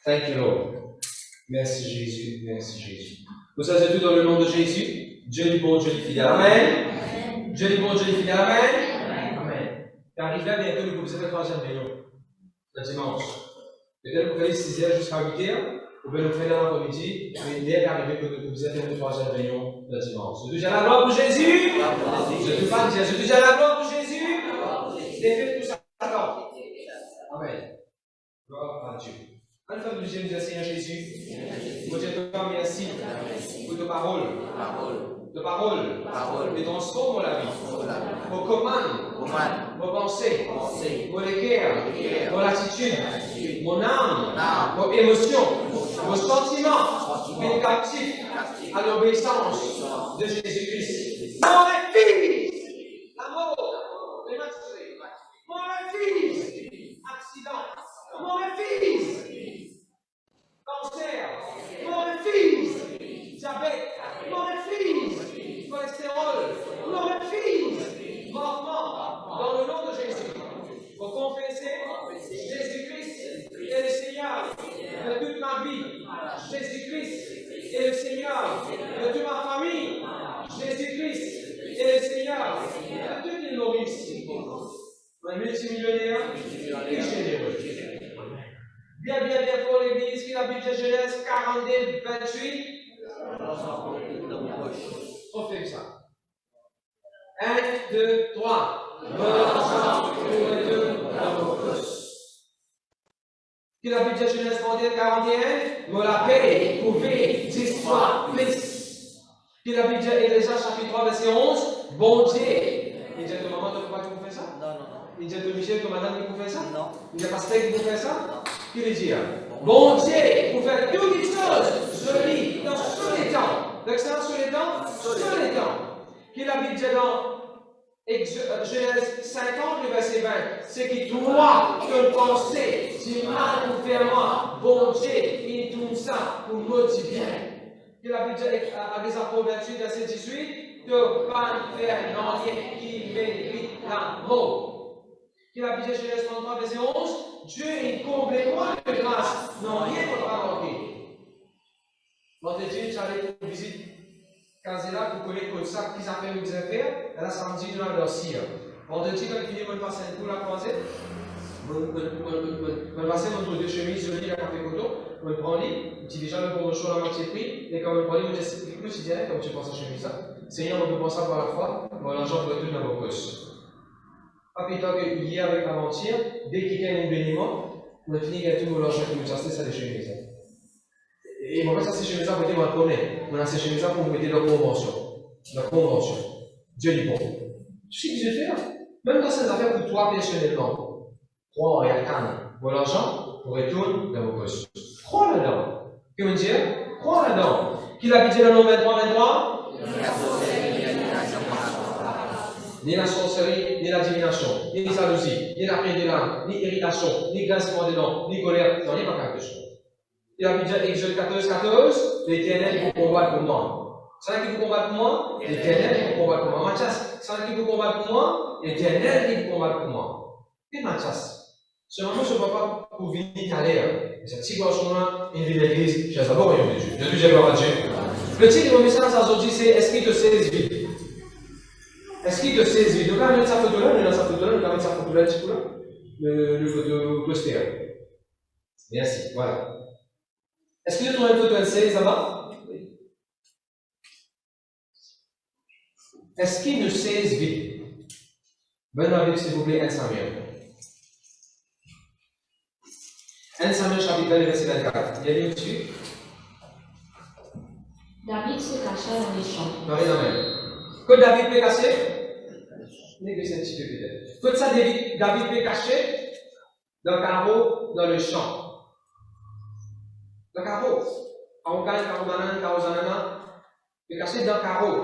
Thank you, Lord. Merci Jésus, merci Jésus. Tout ça, c'est tout dans le nom de Jésus. Dieu est bon, Dieu est fidèle. Amen. Dieu est bon, Dieu est fidèle. Amen. Amen. T'arrives là, bientôt, nous vous la troisième réunion. Le dimanche. Peut-être vous faites 6h jusqu'à 8h. Vous pouvez nous faire dans l'après-midi. Mais dès qu'arriver, que vous êtes dans la troisième réunion le dimanche. Je déjà la gloire pour Jésus. Je ne pas dire, je déjà la gloire pour Jésus. Défaites tout ça. D'accord. Amen. Gloire à Dieu. En fait, nous disons, Seigneur Jésus, nous te disons merci pour ta parole. Ta parole, me transforme la vie. Vos commandes, vos pensées, vos cœurs, vos attitudes, mon âme, vos émotions, vos sentiments, mes captifs à l'obéissance de Jésus-Christ. Mon fils, l'amour, l'émancipation, mon fils, accident, mon fils. Cancer, mon fils, diabète, mon fils, cholestérol, mon fils, mortement, dans le nom de Jésus. Vous confessez Jésus-Christ est le Seigneur de toute ma vie. Jésus-Christ est le Seigneur de toute ma famille. Jésus-Christ est le Seigneur de toute l'île Maurice. Un multimillionnaire et généreux. Bien pour l'église qui la Bible de Genèse 42, 28. On fait ça. 1, 2, 3. Que la Bible de Genèse 41, me la paix pouvait 10 fois plus. Que la Bible de Élésia chapitre 3, verset 11. Bon Dieu. Il dit à ton maman, tu ne peux pas faire ça? Non. Il dit à ton Michel, ton madame, qui peut faire ça? Non. Il dit à Pasteur, qui peut faire ça? Non. Qui le dit? Bon Dieu, pour faire toutes les choses jolies dans tous les temps. L'excellence sur les temps? Sur les temps. Qu'il a dit dans Genèse 50, le verset 20. C'est que toi, que penser, du mal pour faire moi. Bon Dieu, il tourne ça pour me dire bien. Qu'il a dit à des apôtres 28, verset 18. De pas faire rien qui mérite la mort. Qu'il a dit Genèse 33, verset 11. Dieu est complètement de grâce. Non, rien ne va manquer. L'autre Dieu, tu allais pour visite Casella pour connaître comme ça, qu'ils appellent nous faire. Et là, samedi, nous allons aussi. L'autre Dieu, quand il finit, on passe un coup la croisée. On passe notre deux chemises, je lis la café coton. On prend lit. On dit déjà le bon chaud à moitié prix. Et quand on prend lit, on dit c'est plus quotidien, comme tu penses à chemise. Seigneur, on peut penser par la foi. Bon, l'argent pour retourner dans vos poches. Pas plus tard que hier avec avant-hier, dès qu'il y a un béniment, on a fini avec tout mon argent qui nous a ça des chemises. Et moi, ça c'est chemises pour dire, moi, je connais. On a ces chemises pour nous mettre dans la convention. La convention. Dieu est bon. Tu sais ce que je fais là? Même quand c'est une affaire pour toi personnellement, crois en rien, pour l'argent, pour retourner dans vos poches. Crois là-dedans. Comment dire? Crois là-dedans. Qui l'a dit dans le nom 23? Ni la sorcellerie, ni la divination, ni la jalousie, ni la peine de l'âme, ni irritation, ni grincement des dents, ni colère, non, il n'y a pas quelque chose. Il a dit Exode 14, 14, l'Éternel vous combat pour moi. C'est là qui vous combat pour moi? L'Éternel vous combat pour moi. Mathias, c'est là qui vous combat pour moi? L'Éternel vous combat pour moi. Et Mathias, seulement je ne vois pas pour venir caler. C'est un petit garçon-là, il vit l'église, j'ai d'abord rien de Dieu. Je dis, j'ai gloire à Dieu. Le titre de mon message aujourd'hui, c'est est-ce qu'il te saisit? Est-ce qu'il te saisit? Donc, quand on met sa photo là, on a sa photo là, on a mis sa photo là, un petit peu là. Le photo poster. Merci, voilà. Est-ce que tu trouves une photo LC, ça va? Oui. Est-ce qu'il nous saisit? Venez avec, s'il vous plaît, 1 Samuel. 1 Samuel, chapitre 20, verset 24. Il y a lieu dessus. David se cacha dans les champs. Marie Amen. Que David peut cacher? Négocier un petit peu peut-être. Tout ça, David peut cacher dans le carreau, dans le champ. Dans le carreau. Carreau gagne, carreau banane, carreau zanana. Il peut cacher dans le carreau.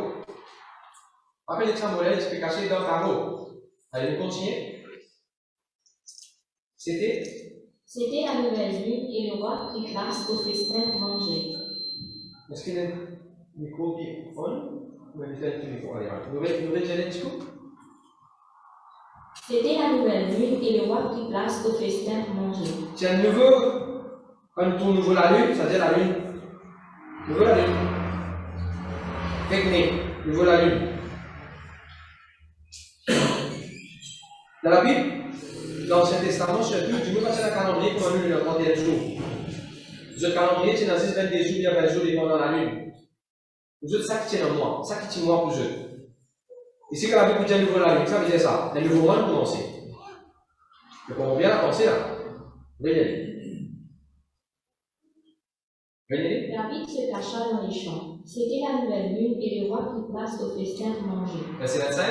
Après l'exemple modèle, il peut cacher dans le carreau. Allez, vous continuez. C'était la nouvelle lune et le roi prit place au festin pour manger. Est-ce qu'il y a un micro qui est on? C'était la nouvelle lune et le roi prit place au festin pour manger. C'est un nouveau Quand il tourne nouveau la lune, ça veut dire la lune. Nouveau la lune. Technique, nouveau la lune. Dans la Bible, dans l'Ancien Testament, je suis du moins passé le calendrier comme une lune, le 31 jours. Le calendrier, c'est dans 6, 22 jours, il y a 20 jours, ils vont dans la lune. Vous autres, ça qui tient en moi, ça qui tient moi pour eux. Ici, quand la Bible dit nouveau la lune, ça veut dire ça. Le nouveau mois, nous commencer. Je comprends bien la pensée là. Venez. Venez. David se cacha dans les champs. C'était la nouvelle lune et le roi prit place au festin pour manger. Verset 25.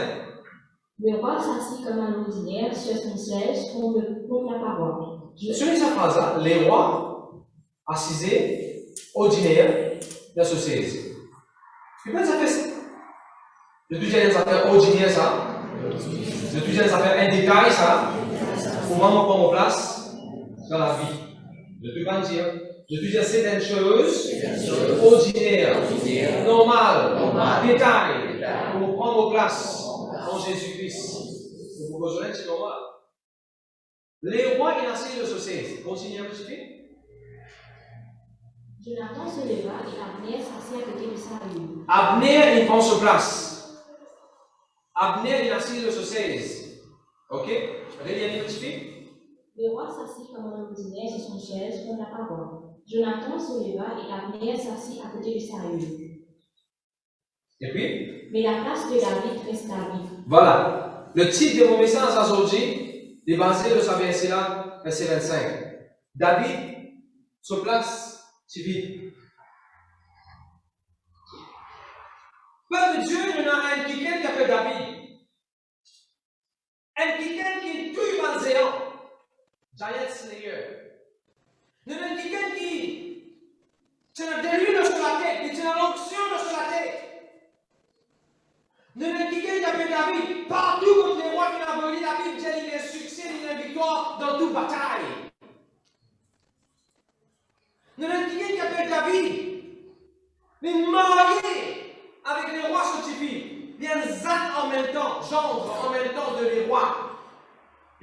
Le roi s'assit comme un ordinaire sur son siège contre la paroi. Sur sa phrase là, les rois assisés, ordinaires, dans ce siège. Comment ça fait ça? De tout des affaires ordinaires ça. De tout des affaires un détail ça. Comment on prend place dans la vie. De tout pas dire. De tout dire c'est une chose ordinaire, normale, détail, pour prendre place en Jésus-Christ. Vous vous rejoignez, c'est normal. Les rois qui naissent de ce siège. Continuez un petit peu. Jonathan se leva et Abner s'assit à côté de Saül. Abner, il prend sa place. Abner, il assis de ce siège. Ok? Regardez un petit peu. Le roi s'assit comme un ordinaire sur son siège contre la paroi. Jonathan se leva et Abner s'assit à côté de Saül. Et puis? Mais la place de David resta vide. Voilà. Le titre de mon message aujourd'hui est basé sur ce verset-là, verset 25. David se place civil. Peuple de Dieu, il y en a un quelqu'un qui appelle David. Un quelqu'un qui est tout le géant. Giant Slayer. Il y en a quelqu'un qui tient un déluge sur la tête, qui tient l'onction sur la tête. Il y en a quelqu'un qui appelle David. Partout contre les rois qui ont aboli David, il a un succès, il a une victoire dans toute bataille. Il y en a quelqu'un qui appelle David. Mais marié avec les rois scientifiques. Il y a un Zach en même temps, gendre en même temps de les rois.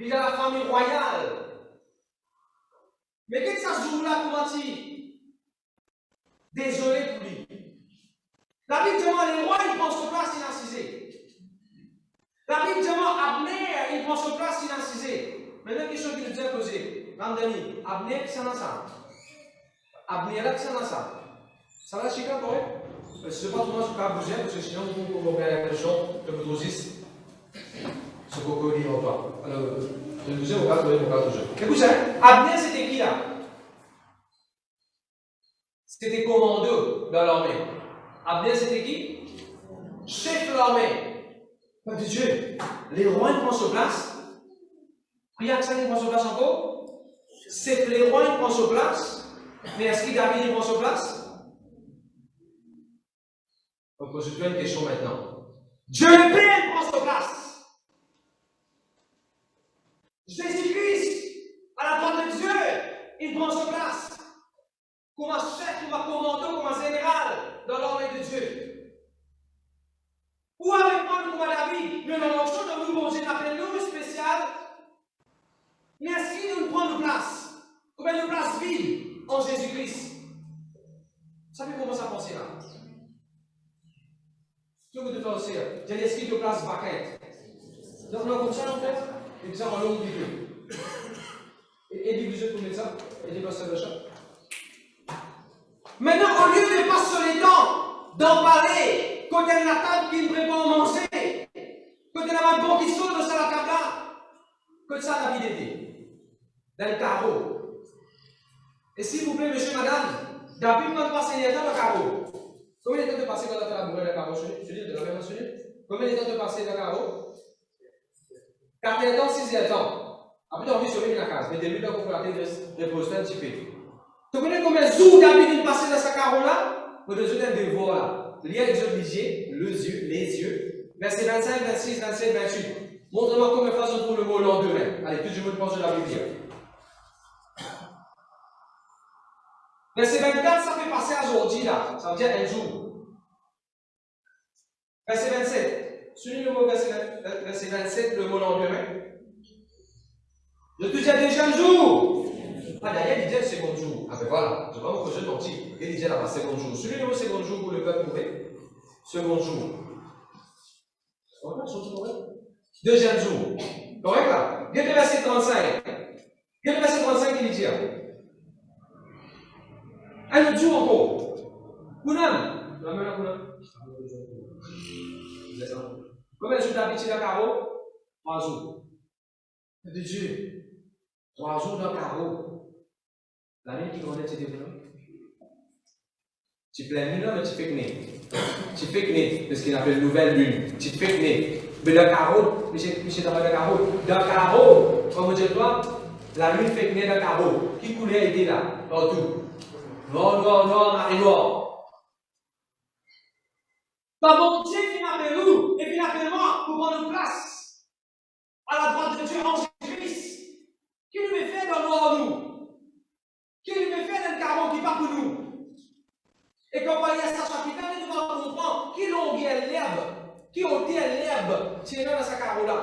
Il a la famille royale. Mais qu'est-ce que ça se joue là pour mentir? Désolé pour lui. David demande les rois, il prend sur place inassisé. David demande Abner, il prend sur place inassisé. Maintenant, question qu'il nous a posée. Ramdani, Abner, qui s'en a ça? Abner, là, qui s'en a ça? Ça va, Chica, quand même? Je ne sais pas comment je peux bouger, parce que sinon, vous pouvez faire la question que vous dosez. Ce coco dit en toi. Alors, je vous ai au cas toujours. Écoutez, Abner, c'était qui là? C'était commando dans l'armée. Abner, c'était qui? Chef de l'armée. Peuple de Dieu, les rois ils prennent sur place. Prière ça, ils prennent sur place encore. C'est que les rois ils prennent sur place. Mais est-ce que David il prend sur place? On pose une question maintenant. Dieu le Père prend sur place. Jésus-Christ, à la droite de Dieu, il prend sur place. Comme un chef, comme un commando, comme un général dans l'armée de Dieu. Ou avec moi, comme David, nous avons chose de nous, bon Dieu, appelle nous spécial. Mais est-ce qu'il nous prend une place? Comme une place vide en Jésus-Christ? Vous savez comment ça pense là? Ce que vous devez aussi, j'ai l'esprit de place vacante. Donc, là, comme ça, en fait, et ça, en longue vidéo. Et divisez pour mettre ça, et dépassez le chat. Maintenant, au lieu de passer sur les dents, d'en parler, quand il y a la table qui me prépare à manger, quand il y a un bon qui saute sur la table là, que ça, la vie d'été, dans le carreau. Et s'il vous plaît, monsieur, madame, David m'a passé les temps dans le carreau. Combien de temps de passer quand on a fait la bourrée dans le carreau? Je dis, de la même mentionné. Combien de temps de passer dans le carreau? 4 temps, 6 temps. Après, on vit sur la case, mais début de la coopérative de poster un petit peu. Tu connais combien de jours David est passé dans ce carreau-là? Pour nous donner un devoir là. Lire les obligés, les yeux. Verset 25, 26, 27, 28. Montre-moi comment façon pour le mot lendemain. Allez, tout le monde pense de la Bible. Verset 24, ça fait passer à aujourd'hui là. Ça veut dire un jour. Verset 27. Souligne le mot verset 27, le mot lendemain. Le tout dire déjà un jour. Ah, d'ailleurs, il dit le second jour. Ah, ben voilà, je vois mon projet menti. Il dit là-bas, second jour. Celui-là, le second jour pour le peuple trouvé. Second jour. Deuxième jour. Correct là? Regardez le verset 35. Regardez le verset 35 qui dit. Un autre jour encore. Pounam. Combien de jours d'habitude dans le carreau? 3 jours. De Dieu. 3 jours dans le carreau. La ligne qui connaît, tu développes. Tu plais lune, mais tu fais que né. Tu fais que né, parce qu'il appelle nouvelle lune. Tu fais que né. Mais dans le carreau, Michel dans le carreau. Dans le carreau, comme je dis toi, la lune fait que né dans le carreau. Qui couleur était là? Partout. Noir, noir, noir, marée noire. Pas bon Dieu qui m'appelle nous, et puis appelle moi pour prendre une place à la droite de Dieu en Jésus-Christ. Qui nous met fait dans le noir nous? Qui nous met fait dans le carreau qui part pour nous? Et quand on va lire ça chapitre, nous allons comprendre qui longueur l'herbe, qui ôtait l'herbe, c'est dans sa carreau là.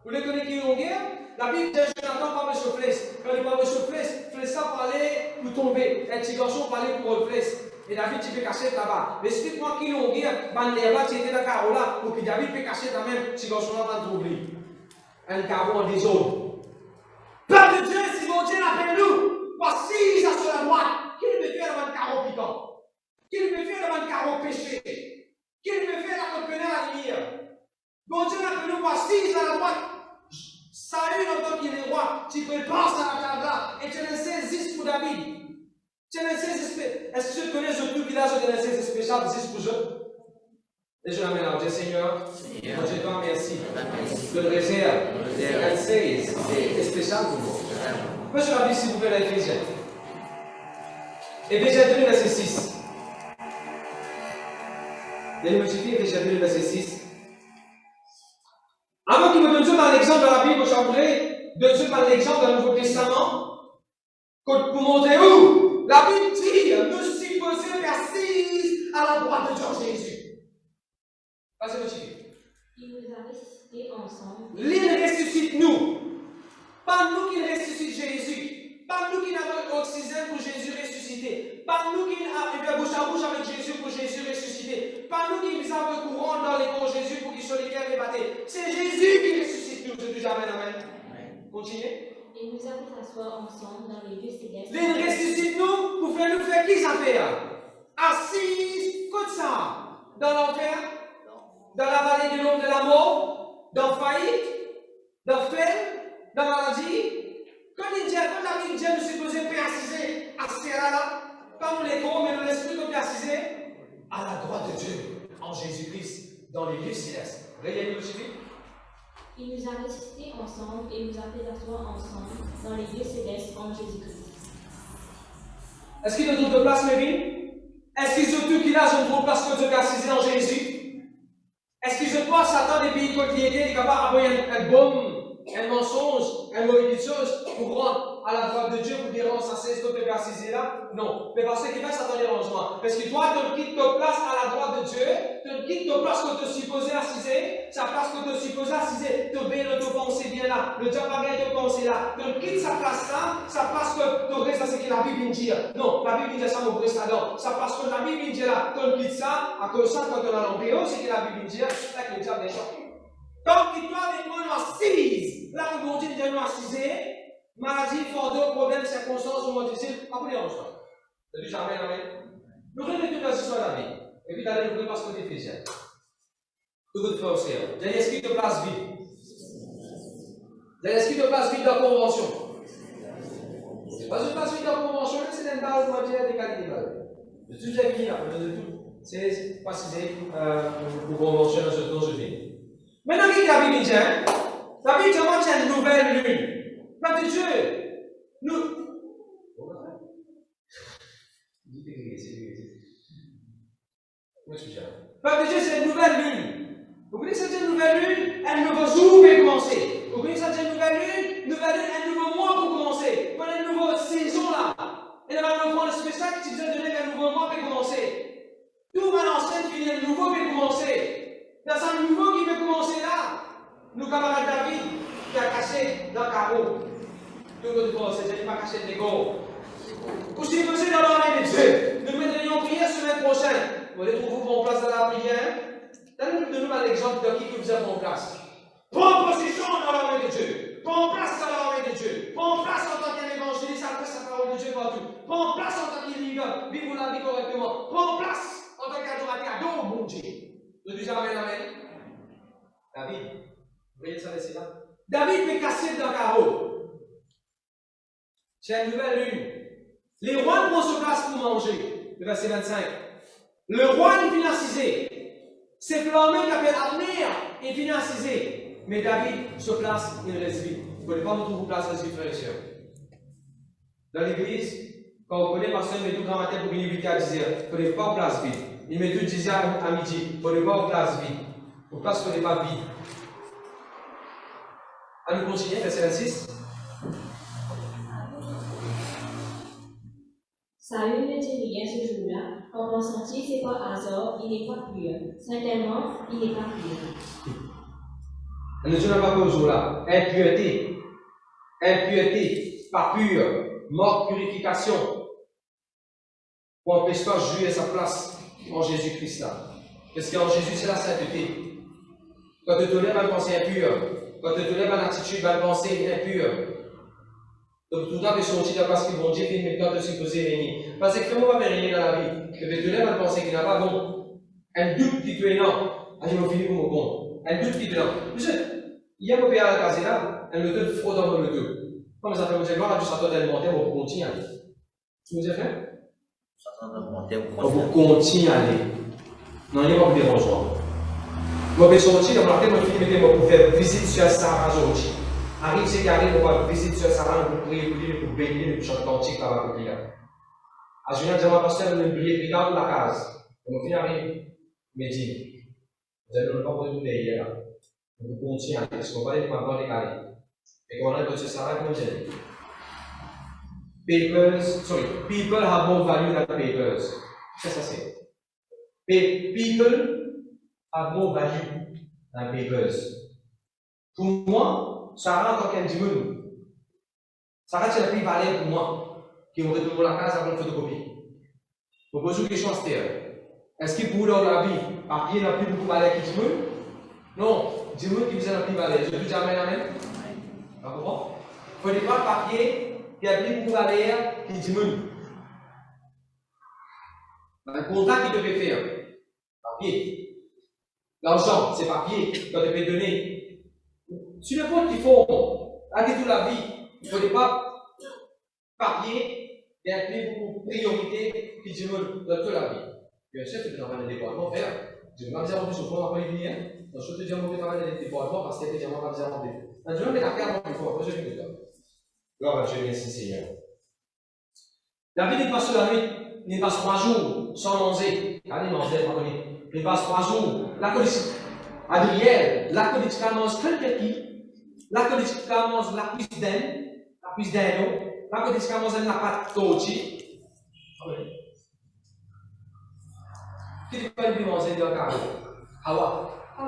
Vous les connaissez qui longueur? La Bible dit Jonathan parle sur flesh. Quand il parle sur flesh, ça parlait pour tomber. Un petit garçon parlait pour le flesh. Et David, tu peux cacher là-bas. Mais explique-moi qui longueur, l'herbe là, tu étais dans le carreau là, pour que David peut cacher quand même, petit garçon là, dans le trouble. Un carreau en désordre. Peuple de Dieu, si mon Dieu l'appelle nous, voici ça sur la droite. Qui nous peut faire dans le carreau piquant? Qui nous peut faire dans le carreau péché? Qui nous peut faire dans le pénal à lumière? Mon Dieu l'appelle nous, voici à la droite. Saül, en tant qu'il est roi, tu prépares à la table là et tu le saisis pour David. Tu le saisis. Est-ce que tu connais ce truc village de le saisis spécial, 10 pour eux? Et je l'amène à Dieu, Seigneur. Moi, je te remercie. Je le réserve. Elle saisit. C'est spécial pour moi. Moi, je la Bible, s'il vous plaît, dans Éphésiens. Éphésiens 2, verset 6. Il y a une multitude, Éphésiens 2, verset 6. Avant qu'il me donne Dieu dans l'exemple de la Bible, je voudrais de Dieu dans l'exemple dans le Nouveau Testament, pour montrer où la Bible dit, nous supposons assise à la droite de Dieu Jésus. Vas-y, multiplie. Il nous a ressuscités ensemble. Il ressuscite nous. Pas nous qui ressuscite Jésus. Pas nous qui avons oxygène pour Jésus ressuscité. Pas nous qui avons bouche à bouche avec Jésus pour Jésus ressuscité. Pas nous qui avons courant dans les corps Jésus pour qu'il soit les cœurs débattés. C'est Jésus qui ressuscite nous. Je dis jamais amen. Continuez. Il nous a fait asseoir ensemble dans les lieux célestes. Il ressuscite nous pour faire nous faire qui ça fait? Assise comme ça. Dans l'enfer, dans la vallée de l'ombre de la mort, dans faillite, dans flemme, dans maladie. Quand la Bible dit nous supposons faire assiser à ce là, pas nous les corps, mais nous l'esprit nous assiser à la droite de Dieu, en Jésus-Christ, dans les lieux célestes. Regardez le suivi. Il nous a ressuscités ensemble et nous a fait asseoir ensemble dans les lieux célestes en Jésus-Christ. Est-ce qu'il y a d'autres places, Mévin? Est-ce qu'il y a d'autres qui là, je ne trouve pas ce que Dieu a assisé en Jésus? Est-ce que je crois que Satan, des pays qui étaient capables d'envoyer un bombe, un mensonge, un mauvais quelque chose pour rendre à la droite de Dieu pour dire oh, ça c'est ce que tu peux assiser là? Non. Mais parce qu'il fait Satan dérangement. Parce que toi, tu quittes ta place à la droite de Dieu, tu quittes ta place que tu es supposé assiser, sa place que tu es supposé assiser, tu bien te penser bien là, le diable va bien te penser là, tu quittes sa place là, sa place que tu restes à ce que la Bible dit. Non, la Bible dit ça, mon reste là. Sa place que la Bible dit là, tu quittes ça, à cause de ça, quand on a l'embryon, c'est que la Bible dit, c'est là que le diable est choqué. Donc, il doit avec moi assise. Là, on dit de nous assiser. Maladie, fardeau, problème, circonstances, on va dire, pas pour les anges. C'est du jamais, amen. Nous remettons toute la histoire de la vie. Et puis, d'aller nous parce qu'on est d'Éphésiens. Tout le frère au ciel. J'ai l'esprit de place vide. J'ai l'esprit de place vide dans la convention. C'est pas une place vide dans la convention, c'est une balle pour dire des qualités de balle. De tout j'ai fini là, de tout. C'est précisé pour convention dans ce dont je viens. Maintenant, qu'est-ce que la Bible dit? La Bible dit que c'est une nouvelle lune. Peuple de Dieu, nous. Peuple de Dieu, c'est une nouvelle lune. Vous voyez que c'est une nouvelle lune, un nouveau jour peut commencer. Vous voyez que c'est une nouvelle lune, un nouveau mois pour commencer. Pendant une nouvelle saison là. Et là, on prend le spécial qui nous a donné un nouveau mois peut commencer. Tout ma ancienne finit, un nouveau peut commencer. Dans un nouveau qui peut commencer là, nous camarades David, qui a caché dans le carreau. Tout le monde dit, c'est pas caché de l'égo. Vous disposez dans l'armée de Dieu. Nous mettrions en prière semaine prochaine. Vous allez trouver vos places dans la prière. Donnez-nous un exemple de qui que vous avez en place. Prends position dans l'armée de Dieu. Prends place dans l'armée de Dieu. Prends place en tant qu'évangéliste, adresse la parole de Dieu partout. Prends place en tant qu'illegal, vivez la vie correctement. Prends place en tant qu'adorateur. Adore mon Dieu. Je dis amen, amen. David, vous voyez ça laisser là? David fait casser dans le carreau. C'est une nouvelle lune. Les rois prennent sur place pour manger. Le verset 25. Le roi est financé. C'est Flamé qui appelle Abner est financé. Mais David se place, il reste vide. Vous ne pouvez pas vous trouver place reste vide, frères et sœurs. Dans l'église, quand vous prenez pasteur, il met tout grand matin pour venir inviter à 10h. Vous ne pouvez pas en place vide. Il met tout 10h à midi. Vous ne pouvez pas en place vide. Vos places ne sont pas vides. À nous continuer, verset 26. Saül ne dit rien ce jour-là. Quand on sentit c'est pas hasard, il n'est pas pur. Certainement, il n'est pas pur. Ne dit pas qu'au jour-là. Impureté. Impureté. Pas pur. Mort, purification. Pour empêcher pas de jouer sa place en Jésus-Christ là. Parce qu'en Jésus, c'est la sainteté. Quand tu te lèves à une pensée impure, quand tu te lèves à une attitude à une pensée impure, donc tout ça peut sortir de parce que bon Dieu fait une méthode de supposer régner. Parce que comment on va régner dans la vie? Tu te lèves à une pensée qui n'a pas bon. Elle doute qui tu es non. Ah, je vais finir pour mon bon. Elle doute qui tu es non. Monsieur, il y a un peu à la case là, elle me donne froid dans le dos. Comme ça fait, vous avez voir, du satan alimentaire, on continue à aller. Tu vous avez fait? On vous continue à aller. Non, il n'y a pas de dérangement. Je vais sortir, je vais finir pour faire visite sur Sarah aujourd'hui. Arrive, c'est carré, on va visiter sur Sarah, pour prier, pour bénir, pour chanter cantique là-bas, pour prier. À Julien, je vais passer une prière, regarde la case. On va finir arrive, mais dis, vous allez ne pas vous donner hier là. On vous continue à aller, parce qu'on va aller pour avoir les carrés. Et qu'on a sur Sarah, comme je dis. People have more value than papers. Qu'est-ce que ça c'est? People have more value than papers. Pour moi, Sarah en tant qu'individu, Sarah c'est la plus valeur pour moi, qui me retourne la case avant une photocopie. Je vous pose une question à cette heure. Est-ce que pour dans la vie, papier n'a plus beaucoup de valeur que Dieu? Non, Dieu qui vous a la plus valeur. Je dis amen, amen. D'accord? Il ne faut pas papier qui a plus beaucoup de valeur que Dieu. Un contrat qui devait faire, papier. L'argent, c'est papier, qu'on devait donner. Si le compte qu'il faut, à toute la vie, il ne faut pas papier et appeler beaucoup de priorité qui Dieu dans toute la vie. Bien sûr, tu peux travailler dans le département, faire. Je ne vais pas dire en plus au fond, on va pas y venir. Donc, je te dis, on va travailler dans le département parce que c'est légèrement pas bien rendu. Un jour, on est la carte il faut. Après, je vais vous gloire à Dieu, merci Seigneur. David n'est pas sur la nuit, il passe 3 jours sans manger. Allez, manger, pardonnez. Il passe 3 jours. La police, Adriel, la police commence quelqu'un qui. La police commence la cuisse d'aide, la police commence la pâte tortue. Qui ne peut pas manger dans le carreau? Hawa. Il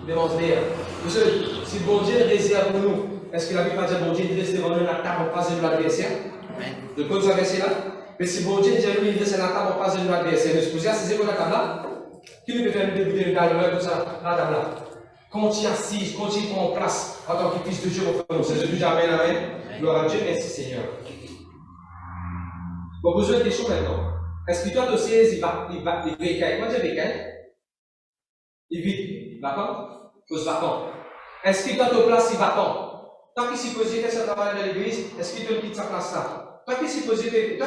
va manger. Monsieur, si bon Dieu réserve pour nous, est-ce que la Bible va dire bon Dieu dresse devant nous la table en face de l'adversaire? De quoi vous avez là? Mais si bon Dieu dit nous, il dresse la table en face de l'adversaire, nous supposons c'est quoi la table là? Qui nous peut faire nous débouter le carreau comme ça, la table là? Continue assise, continue en place en tant que fils de Dieu. C'est Jésus, amen, amen. Gloire à Dieu, merci Seigneur. Bon, vous avez une question maintenant. Est-ce que toi, tu sais, il va vécaille? Moi, je vécaille. Il vide, vacant, pose vacant. Est-ce que toi, tu place, il vacant? Toi qui supposé faire ce travail dans l'église, est-ce que tu quittes sa place là? Toi qui supposé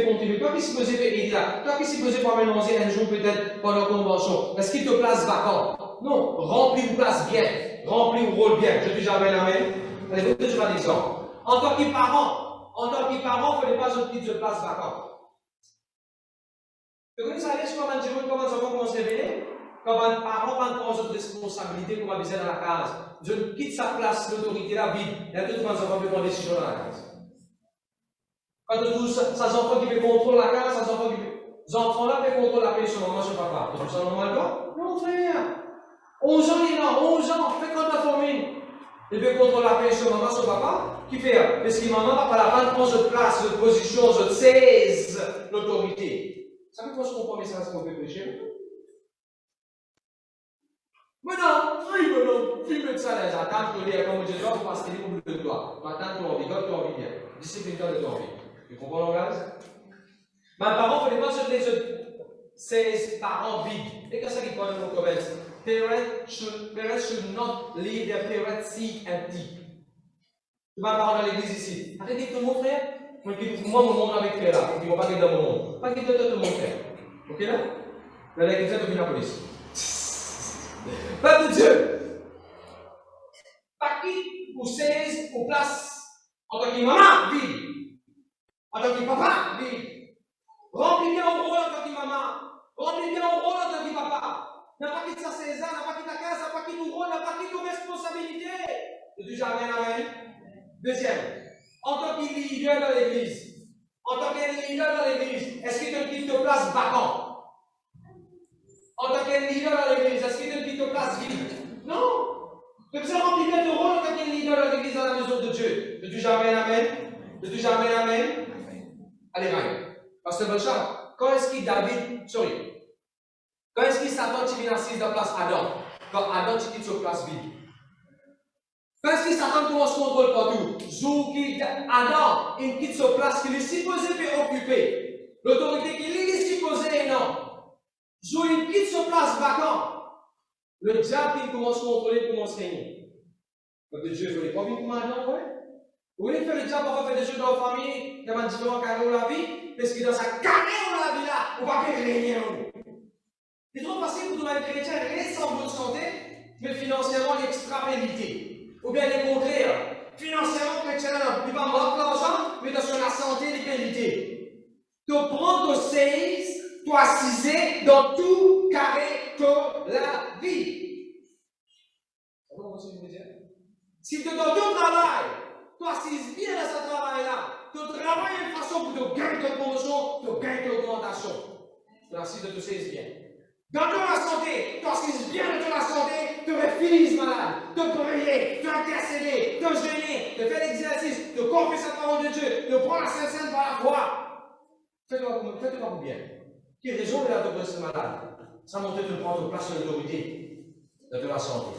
continuer, toi qui supposé aider là, toi qui supposé pour manger un jour peut-être pendant la convention, est-ce qu'il te place vacant? Non, remplis ou place bien, remplis ou rôle bien. Je dis jamais amen. Allez, vous donner un exemple. En tant que parent, il ne faut pas que quitte de place vacant. Vous savez comment les enfants commencent à se révéler? Quand un parent va prendre une responsabilité pour aviser dans la case, je quitte sa place, l'autorité, la vie, il y a deux trois enfants qui prennent des décisions dans la case. Quand tous ces enfants qui peuvent contrôler la case, ces enfants-là peuvent contrôler la paix sur maman, sur papa. Tu ça normal, toi? Non, frère. 11 ans, il est là, 11 ans, fais comme la famille. Il veut contrôler la paix sur maman, sur papa. Qui fait? Parce que maman va pas la peine prendre cette place, cette position, cette saisie l'autorité. Ça veut dire qu'on comprend le message qu'on veut prêcher? Mais non, plus de ça, les attentes que les comme Dieu doit, vous passez au bout de toi. Maintenant, tu as envie, tu as envie bien. Discipline-toi de ton envie. Tu comprends le langage? Mais parents, il ne faut pas se laisser ces parents vides. Et qu'est-ce qu'il parle dans le commerce? Parents should not leave their parents' seat empty. Tu vas parler dans l'église ici. Arrêtez de mon frère. Moi, mon monde avec frère là. Tu ne vas pas quitter mon monde. Pas quitter tout mon frère. Ok là? Là, l'église est devenue la police. Peuple de Dieu, pas qui pour 16 pour place en tant que maman, vide. En tant que papa, vide. Remplis bien au rôle en tant que maman. Remplis bien au rôle en tant que papa. N'a pas quitté sa 16 ans, n'a pas quitté ta case, n'a pas quitté ton rôle, n'a pas quitté ton responsabilité. C'est jamais amen. Deuxième, en tant que leader dans l'église, en tant que leader dans l'église, est-ce qu'il te quitte ta place vacante? En tant que leader dans l'église, est-ce qu'il te quitte ta place vide? Non! Tu as rempli bien ton rôle en tant que leader dans l'église dans la maison de Dieu. De jamais amen. De jamais amen. Allez, Ryan. Pasteur Belchard, quand est-ce que quand est-ce que Satan vient assis dans la place Adam? Quand Adam quitte sa place vide. Quand est-ce que Satan commence à contrôler partout? Adam, il quitte sa place qu'il est supposé occuper. L'autorité qu'il est supposé, non. Il quitte sa place vacante. Le diable, il commence à contrôler, il commence à régner. Donc Dieu, vous voulez pas vivre comme Adam, ouais? Vous voulez faire le diable pour faire des choses dans la famille, dans un différent carré de la vie, parce que dans sa carré de la vie là, on va pas régner en nous. C'est trop facile pour nous, les chrétiens, rester en bonne santé, mais financièrement, l'extrapélité. Ou bien le contraire. Financièrement, chrétien, il va manquer l'argent, mais dans la santé, l'égalité. Tu prends ton 16, tu assises dans tout carré de la vie. C'est bon, ce que je veux dire? Si tu dans ton travail, tu assises bien dans ce travail-là, tu travailles de façon pour te gagner ta promotion, te gagner ta augmentation. Tu assises de tout 16 bien. Dans la santé, tu assises bien de la santé, tu refilles malade, te prier, te intercéder, te jeûner, te faire l'exercice, te confesser la parole de Dieu, te prendre la Sainte par la foi. Fais-toi pour bien. Quelle raison de la te rester malade? Ça montre que tu prends ta place de l'autorité de la santé.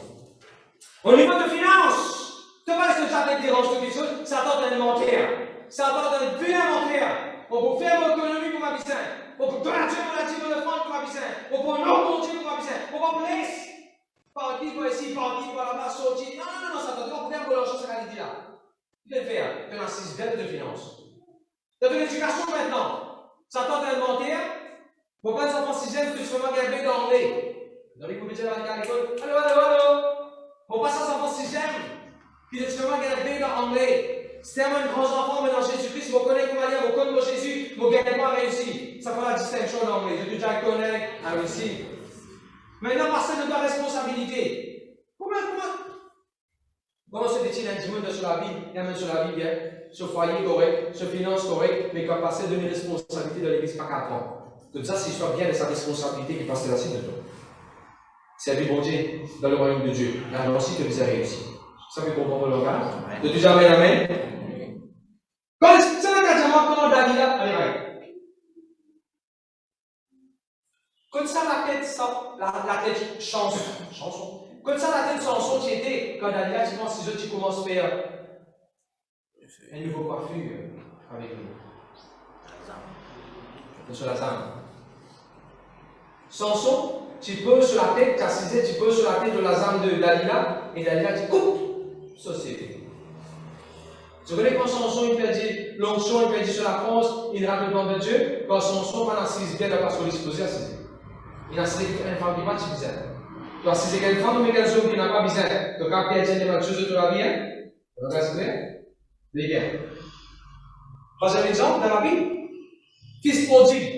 Au niveau de finances, tu ne vas pas laisser jamais te déranger quelque chose, ça tente d'alimentaire. Ça tente d'un bien alimentaire. On peut faire mon économie pour ma business. On peut donner Dieu pour la dîme de France pour ma business. On peut non Dieu pour ma business. On va laisser partir par ici, partir par là-bas, sortir. Non, ça tente. On peut faire pour l'argent, ça qualité là. Tu peux le faire. Tu as un système de finances. Tu as de l'éducation maintenant. Ça tente d'alimentaire. Pour pas ça en sixième, tu te fais regarder d'anglais. Dans les comédiens à l'école. Allô. On passe à sa sixième, puis tu vas regarder dans l'anglais. Si tu es un grand enfant, mais dans Jésus-Christ, vous connaissez comment dire, vous connaissez Jésus, vous ne gagnez pas réussi. Ça fait la distinction en anglais. Je déjà connais à réussir. Maintenant, passer de ta responsabilité. Comment se fait-il un dimanche sur la vie, et même sur la vie bien, sur foyer correct, sur finance correct, mais quand passer de mes responsabilités dans l'église pas 4 ans. Comme ça, si je sois bien de sa responsabilité qui passe là-dessus de toi. Servir bon Dieu dans le royaume de Dieu. Là aussi, tu vous as réussi. Ça fait comprendre le langage. De toujours amen, amen. Quand c'est un engagement comme Dalila, allez. Comme ça, la tête chanson. Comme ça, la tête chanson, tu étais, quand Dalila, tu penses que tu commences à faire un nouveau coiffure avec nous. Sur la zame. Samson, tu peux sur la tête, tu peux sur la tête de la zame de Dalila, et Dalila dit coupe, société. Tu connais quand Samson il perdit l'onction, il perdit sur la France, il rate le plan de Dieu, quand Samson va assise bien parce qu'il est supposé assiser. Il a assisé une femme qui n'a pas de bizarre. Tu as assisé une femme mais qu'elle qui n'a pas bizarre. Donc quand tu as dit les choses de la vie, donc c'est clair? Les gars. Troisième exemple dans la Bible, fils prodigue.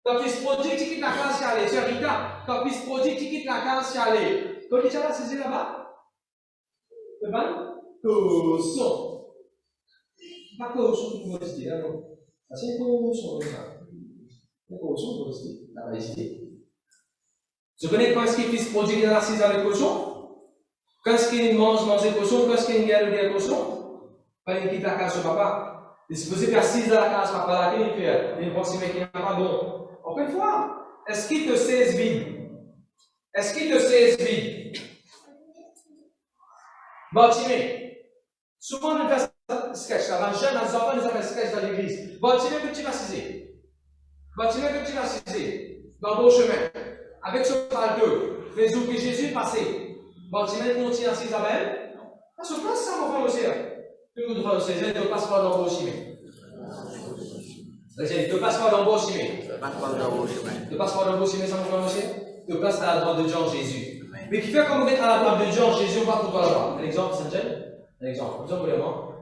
Ton fils prodigue, tu quittes la classe, tu allais. C'est Rita. Ton fils prodigue, tu quittes la classe, tu allais. Quand tu as saisi là-bas, le ban, cochon. Pas cochon pour vous dire, non. C'est cochon, ça. C'est cochon pour vous dire, la réalité. Tu connais quand est-ce qu'il fils prodigue dans la saison avec cochon? Quand il mange des poissons, quand il gagne des poissons, quand il quitte la case de papa, il est supposé faire 6 dans la case de papa, il pense qu'il n'est pas bon. Encore une fois, est-ce qu'il te sait vide? Est-ce qu'il te sait vide? Baltimé. Souvent, on fait un sketch. Avant, les jeunes enfants, ils font un sketch dans l'église. Baltimé, que tu vas ciser. Baltimé, que tu vas ciser. Dans le beau chemin. Avec ce fardeau. Les jours que Jésus est passé. Baltimé continue à Isabelle. À ce place, ça, mon frère aussi. Tout le monde va aussi. Il ne passe pas dans le beau chemin. Il ne passe pas dans le beau chemin. Il ne passe pas dans le beau chemin, ça, mon frère aussi. Il passe à la droite de Jean Jésus. Mais qui fait comme on est à la droite de Jean Jésus, on va tout là-bas. Un exemple, Saint-Jean. Un exemple, vraiment.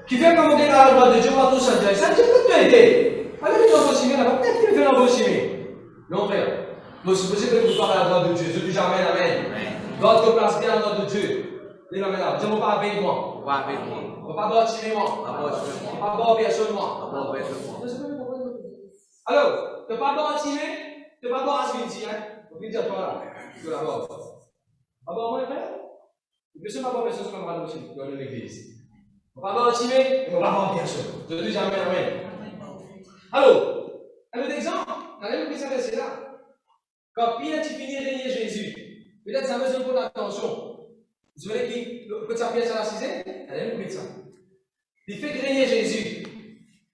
Qui fait comme on est à la droite de Dieu, on va tout Saint-Jean. Saint-Jean peut t'aider. Allez dans le beau chemin là-bas. Peut-être qu'il fait dans le beau chemin. Non, frère. Donc, supposez que vous parlez à la droite de Dieu. Je dis jamais amen. God te place bien à la droite de Dieu. Dis amen là. Dis-moi pas avec moi. Pas avec moi. On va pas boire chez moi. Pas boire personne moi. Alors, tu ne pas boire chez moi. Tu ne pas boire à ce midi. On dit à toi là. Tu vas boire. Ah bon, mon frère? Il peut se pas boire personne comme on va dans l'église. On va boire chez moi. On va pas boire personne. Je dis jamais amen. Alors, un autre exemple. Allez, vous savez, c'est là. Quand Pilate finit de régner Jésus, peut-être ça besoin beaucoup d'attention. Vous voyez que sa pièce à la cisée? Allez, vous ça. Il fait régner Jésus.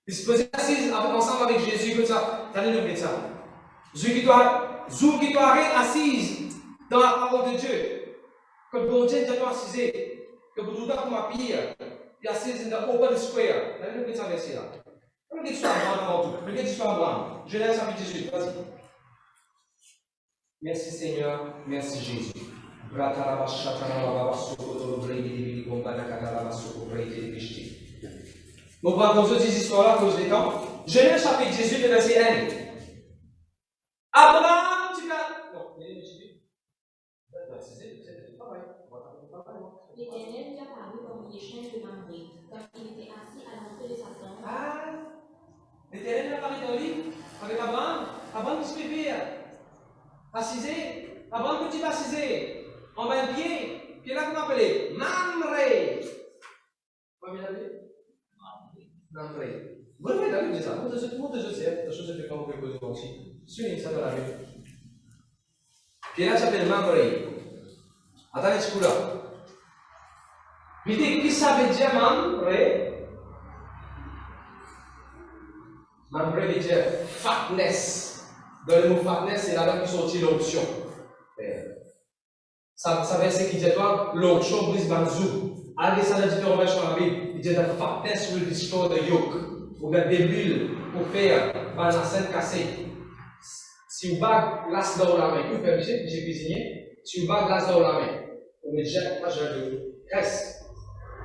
Il se posait assis ensemble avec Jésus, comme ça. Allez, vous ça. Jésus qui doit être assise dans la parole de Dieu. Que le bon Dieu doit assiser. Que le bon Dieu doit pire. Il est assis dans l'open square. Allez, vous ça, verset là. Regardez l'histoire avant tout. Regardez l'histoire avant. Je laisse avec Jésus. Vas-y. Merci Seigneur, merci Jésus. On va dans ces histoires-là à cause des temps. Genèse chapitre 18, le verset 1. Abraham, tu vas. Non, il y a Jésus. L'Éternel lui apparut comme des chaînes de Mamré, quand il était assis à l'entrée de sa tente. Ah, l'Éternel lui apparut dans le lit avec Abraham. Abraham, qu'est-ce qu'il fait? Assisé. Abraham, que tu vas assiser en bas de pied. Puis là, comment appelé? Mamré. Comment il l'appelait? Mamré. Vous le faites dans la ça. Tout le monde sait. La chose est comme vous pouvez poser aussi. Suivez ça dans la rue. Puis là, ça s'appelle Mamré. Attendez, ce coup-là. Mais qu'est-ce que ça veut dire, Mamré? Mamré veut dire fatness. Dans le mot fatness, c'est là-bas qui sortit l'onction. Ça veut dire qu'il dit toi, l'onction brise banzou. Allez, ça a différentes versions dans la Bible. Il dit that fatness will destroy the yoke. Ou bien des bulles pour faire la scène cassée. Si vous baguez glace dans la main, vous faites j'ai cuisiné. Si vous baguez glace dans la main, vous mettez déjà pas de graisse.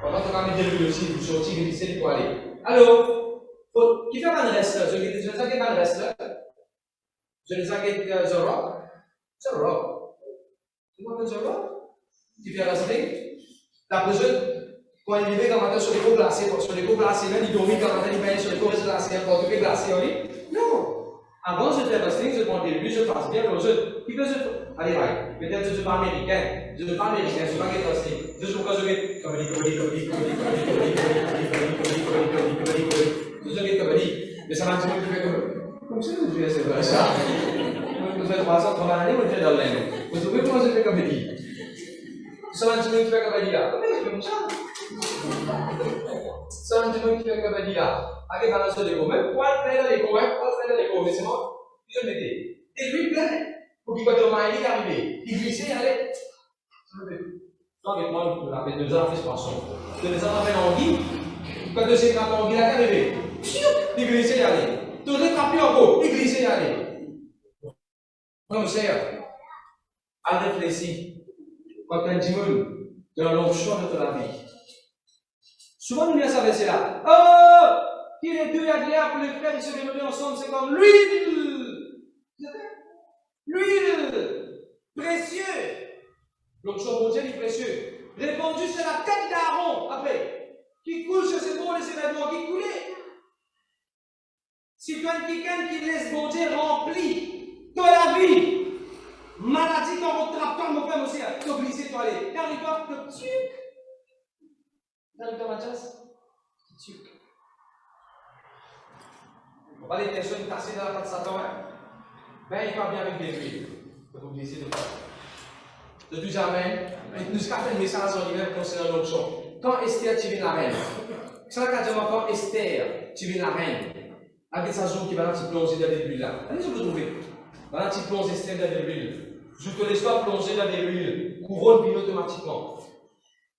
On va te mettre de l'huile aussi, vous sortez, glisser pour aller. Alors, qui fait un wrestler? Je vais dire un wrestler. Je les ai The Rock. C'est The Rock. Tu vois The Rock? Qui fait wrestling. La personne, quand il vivait comme matin sur les cours glacés, même il dormait comme matin, il venait sur les cours glacés, encore tout est glacé en lui. Non. Avant je fais wrestling, je prends des buts, je passe bien, qui peut se. Allez, peut-être je ne suis pas américain, je ne suis pas wrestling. Je joue quand je vais comédie. Mais ça m'a dit que je fais comme ça, je fais ça. Vous faites 330 années, vous faites dans l'air. Vous trouvez comment je fais comédie? Ça m'a dit que je fais comédie là. Comment je fais comme ça? Ça m'a dit que je fais comédie là. Avec balance de l'écho, même poil plein dans l'écho, mais c'est moi. Je le mettais. Et lui plein. Pour qu'il quand il est arrivé, il glissait, il allait. Non, mais moi, on appelle 2 ans, fils poisson. 2 ans, on appelle Anguille. Quand 2 ans, Anguille est arrivé. Il glissait, il allait. Tout le temps, plus encore, il glissait, il allait. Comme ça, à réfléchir. Quand un dimanche, dans l'onction de la vie. Souvent, nous disons ça, c'est là. Oh! Qu'il est deux agréables pour les frères, ils se réunissent ensemble, c'est comme l'huile. L'huile. Précieux. L'onction mondiale est précieux. Répandu sur la tête d'Aaron, après. Qui coule sur ses bons et ses vêtements, qui coulait. Si tu as quelqu'un qui laisse bon Dieu rempli de la vie, maladie dans votre tracteur, mon frère, aussi, tu glisser, tu aller. Car il top, le tuc. Dans le Mathias? Tuc. On va les personnes tassées dans la patte de Satan, hein? Ben, il va bien avec des huiles. Vous oubliez de faire. De tout jamais, nous avons fait le message en hiver concernant l'autre chose. Quand Esther, tu viens la reine. C'est là quand quand Esther, tu viens la reine. Avec sa joue qui va te plonger dans des huiles là. Allez, je vous trouver. Voilà, tu plonges Esther dans des huiles. Je te laisse pas plonger dans des huiles. Couronne puis automatiquement.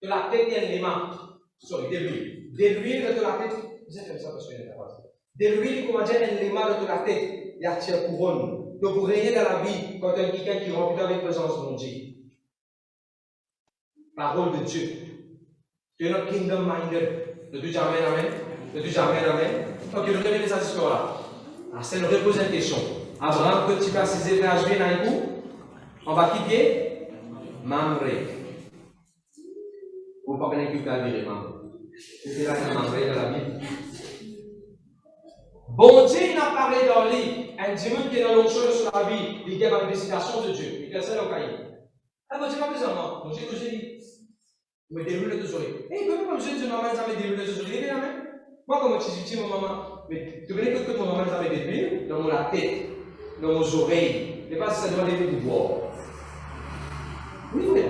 De la tête et les mains. Sorry, des huiles. Des huiles de la tête. J'ai fait ça parce que je n'ai pas fait. Des huiles, comment dire, les mains de la tête. Et attire couronne. Donc vous régnez dans la vie quand il y a quelqu'un qui remplit avec présence de mon Dieu. Parole de Dieu. Tu es notre kingdom minded. De Dieu, amen, amen. De Dieu, amen, amen. Ok, je reviens cette histoire-là. Alors, c'est une repose une question. Abraham, que tu vas saisir l'HV dans un coup, on va quitter Mamré. Vous ne pouvez pas calmer Mamré. C'est là qu'il y a Mamré dans la Bible. Bon Dieu n'a parlé dans le livre. Un dimanche qui est dans l'autre chose sur la vie, il y a une visitation de Dieu. Il y a ça dans le cahier. Ah, bon Dieu, pas besoin, non. Bon Dieu, que j'ai dit. Vous me déroulez les oreilles. Et comment je dis, maman, ça me déroule les oreilles. Moi, comment tu dis, mon maman, mais tu venais que mon maman, ça me déroule dans la tête, dans nos oreilles. Et pas si ça doit être du bois. Oui, oui.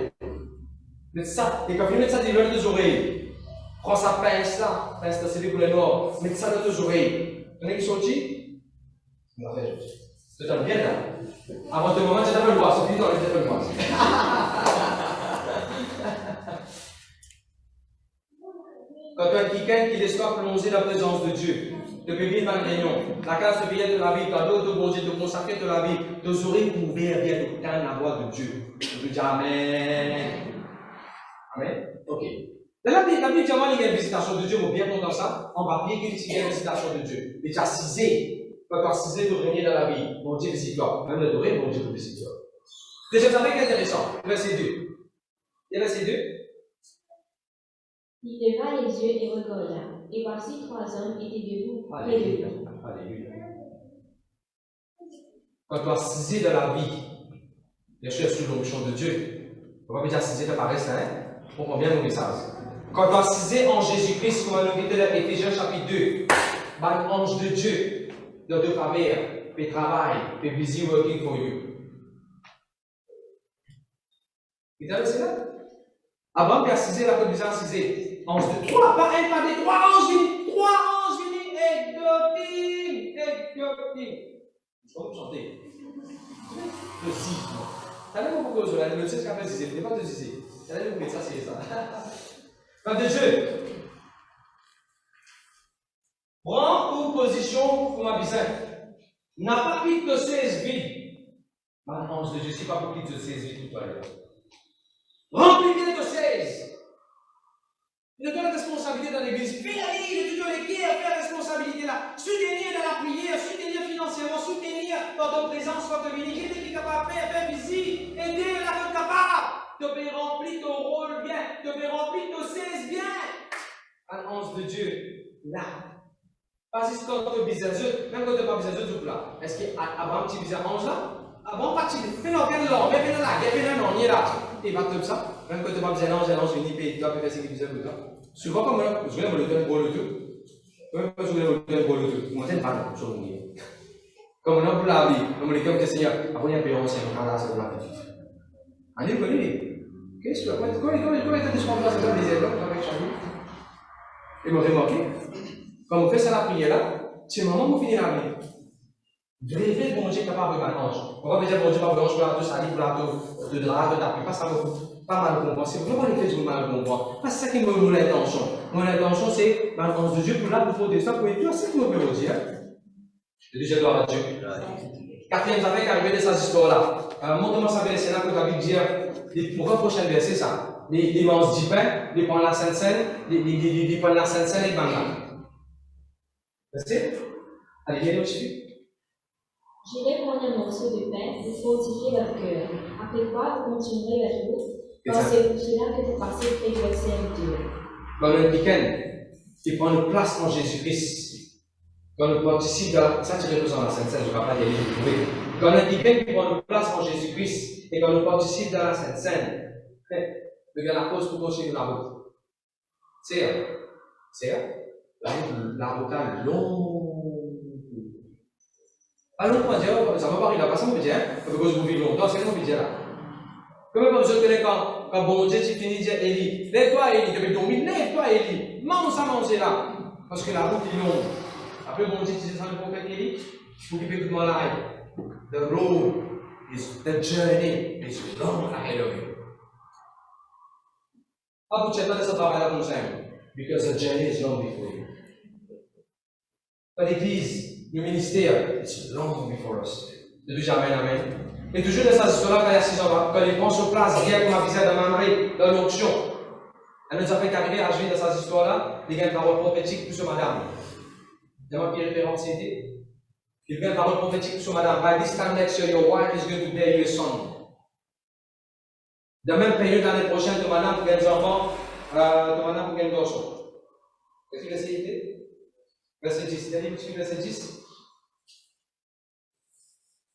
Mais ça, et quand tu mets ça dans les oreilles, prends sa pince là, c'est pour les noirs, mets ça dans tes oreilles. Tu connais qui sont qui? Non, c'est bien là. Avant ce moment, tu n'as pas le droit, c'est fini dans les téléphones. Quand tu as quelqu'un qui laisse pas plonger la présence de Dieu, de vivre dans le réunion, la classe de veiller de la vie, tu as d'autres bon Dieu, de consacrer de la vie, tes oreilles ouvertes viennent de entendre la voix de Dieu. Je dis Amen. Amen. Ok. Dans la Bible, il y a une visitation de Dieu, mais bien content ça, on va bien qu'il y ait une visitation de Dieu. Mais tu as cisé, quand tu as cisé de régner dans la vie, mon Dieu visite-toi. Même le doré, mon Dieu visite-toi. Deuxième savez qu'est intéressant, verset 2. Et verset 2. Il leva les yeux et regarda, et voici 3 hommes étaient debout près de lui. Alléluia. Quand tu as cisé de la vie, bien sûr, sous l'onction de Dieu, on va dire cisé de paresse, hein? On comprend bien mon message. Quand tu as cisé en Jésus-Christ, comme on nous dit dans Éphésiens chapitre 2, par l'ange de Dieu, dans deux faveurs, fait travail, fait busy working for you. Vous avez ça? Avant qu'il a cisé, la commission a cisé. Ange de 3, pas un, pas des 3 anges, 3 anges unis, exotiques. Je peux vous chanter. Le 6. Savez-vous pourquoi je l'ai le 6 qu'après cisé? Ce n'est pas de cisé. Savez-vous que ça, c'est ça. Pas de Dieu. Prends une position pour ma bisaine. N'a pas pris de 16 vies. Bah, ange de Dieu, c'est pas pour qu'il te 16 vies tout à l'heure. Remplis bien de 16. Il nous donne la responsabilité dans l'église. Fais la ligne de Dieu, les faire la responsabilité là. Soutenir dans la prière, soutenir financièrement, soutenir dans ton présence, dans ton ministère. Qui est capable de faire visite, aider la personne capable. Tu peux remplir ton rôle bien, tu peux remplir ton 16 bien. L'ange de Dieu, là. Parce que quand tu es bizarre, même quand tu n'es pas bizarre, tu es là. Est-ce qu'Abraham, tu es bizarre ange là? Abraham, pas tu es. Mais non, viens là, viens là, viens là, non, il est là. Il va comme ça. Même quand tu n'es pas bizarre, l'ange vient, il doit faire ce qu'il bizarre comme ça. Souvent, comme là, je voulais me le donner pour le tout. Même pas je voulais me le donner pour le tout. Moi, c'est pas sur le monde. Comme on a pour la vie, comme les comme Seigneur, après il y a un péron, c'est un c'est la petite. Allez, vous connaissez. Qu'est-ce que tu as? Comment est-ce que tu prends ça des élèves avec Charlie? Et vous remarquez, quand on fait ça la prière là, c'est le moment où on finit la vie. Rêver bon Dieu capable de l'ange. On va dire bon Dieu pas de l'ange pour la tout salir, pour la tout de drap, de tapis, pas ça pas mal comprendre. C'est vraiment le fait de mal comprendre. Parce que c'est ça qui me met l'intention. Mon intention c'est l'ange de Dieu pour là, pour faire ça, pour être c'est ce que je veux dire. Déjà gloire à Dieu. Quatrième affaire qui arrive de cette histoire-là. Montre-moi ça avec les scénarios que la Bible dit. Pour le prochain verset, ça. Les manges du pain, les prendre la Sainte Seine, les prendre la Sainte Seine et les bananes. Verset? Allez, viens au-dessus. J'irai prendre un morceau de pain pour fortifier votre cœur. Après quoi, vous continuerez la route. Quand c'est pour cela que vous passez près de votre serviteur. Dans le week-end, il prend une place en Jésus-Christ. Quand nous participons, ça tu représentes la Sainte Seine, je ne vais pas y aller trouver. Quand le week-end, il prend une place en Jésus-Christ. Et quand nous participons dans la Sainte Seine, Le gars la pose pour continuer la route. C'est la route est longue. Alors, on va dire, ça va pas arriver là, ça me dit, hein, parce que vous vivez longtemps, c'est ce qu'on peut dire là. Comment vous savez quand bon Dieu, tu finis de dire Élie, lève-toi Élie, tu veux dormir, lève-toi Élie, mange ça, manger là. Parce que la route est longue. Après, bon Dieu, tu dis ça, le prophète Élie, pour qu'il peut tout mal à The road is the journey is long ahead of you. How to check that sa travail là comme because the journey is long before you. But it is le ministère, it's long before us. Depuis jamais, amen. Et toujours dans cette histoire-là, quand il y a 6 ans, quand il prend sur place, bien comme avisé dans Mamré, dans l'onction, elle nous a fait arriver à jouer dans cette histoire-là, il y a une parole prophétique pour ce madame. Il y a une petite référence ici. Il y a une parole prophétique pour ce madame. By this time next year, your wife is going to bear you a son. Dans la même période l'année prochaine, ton madame pour gagner des enfants, ton madame pour gagner des garçons. Qu'est-ce que c'est ici? Verset 10. Daniel, verset 10.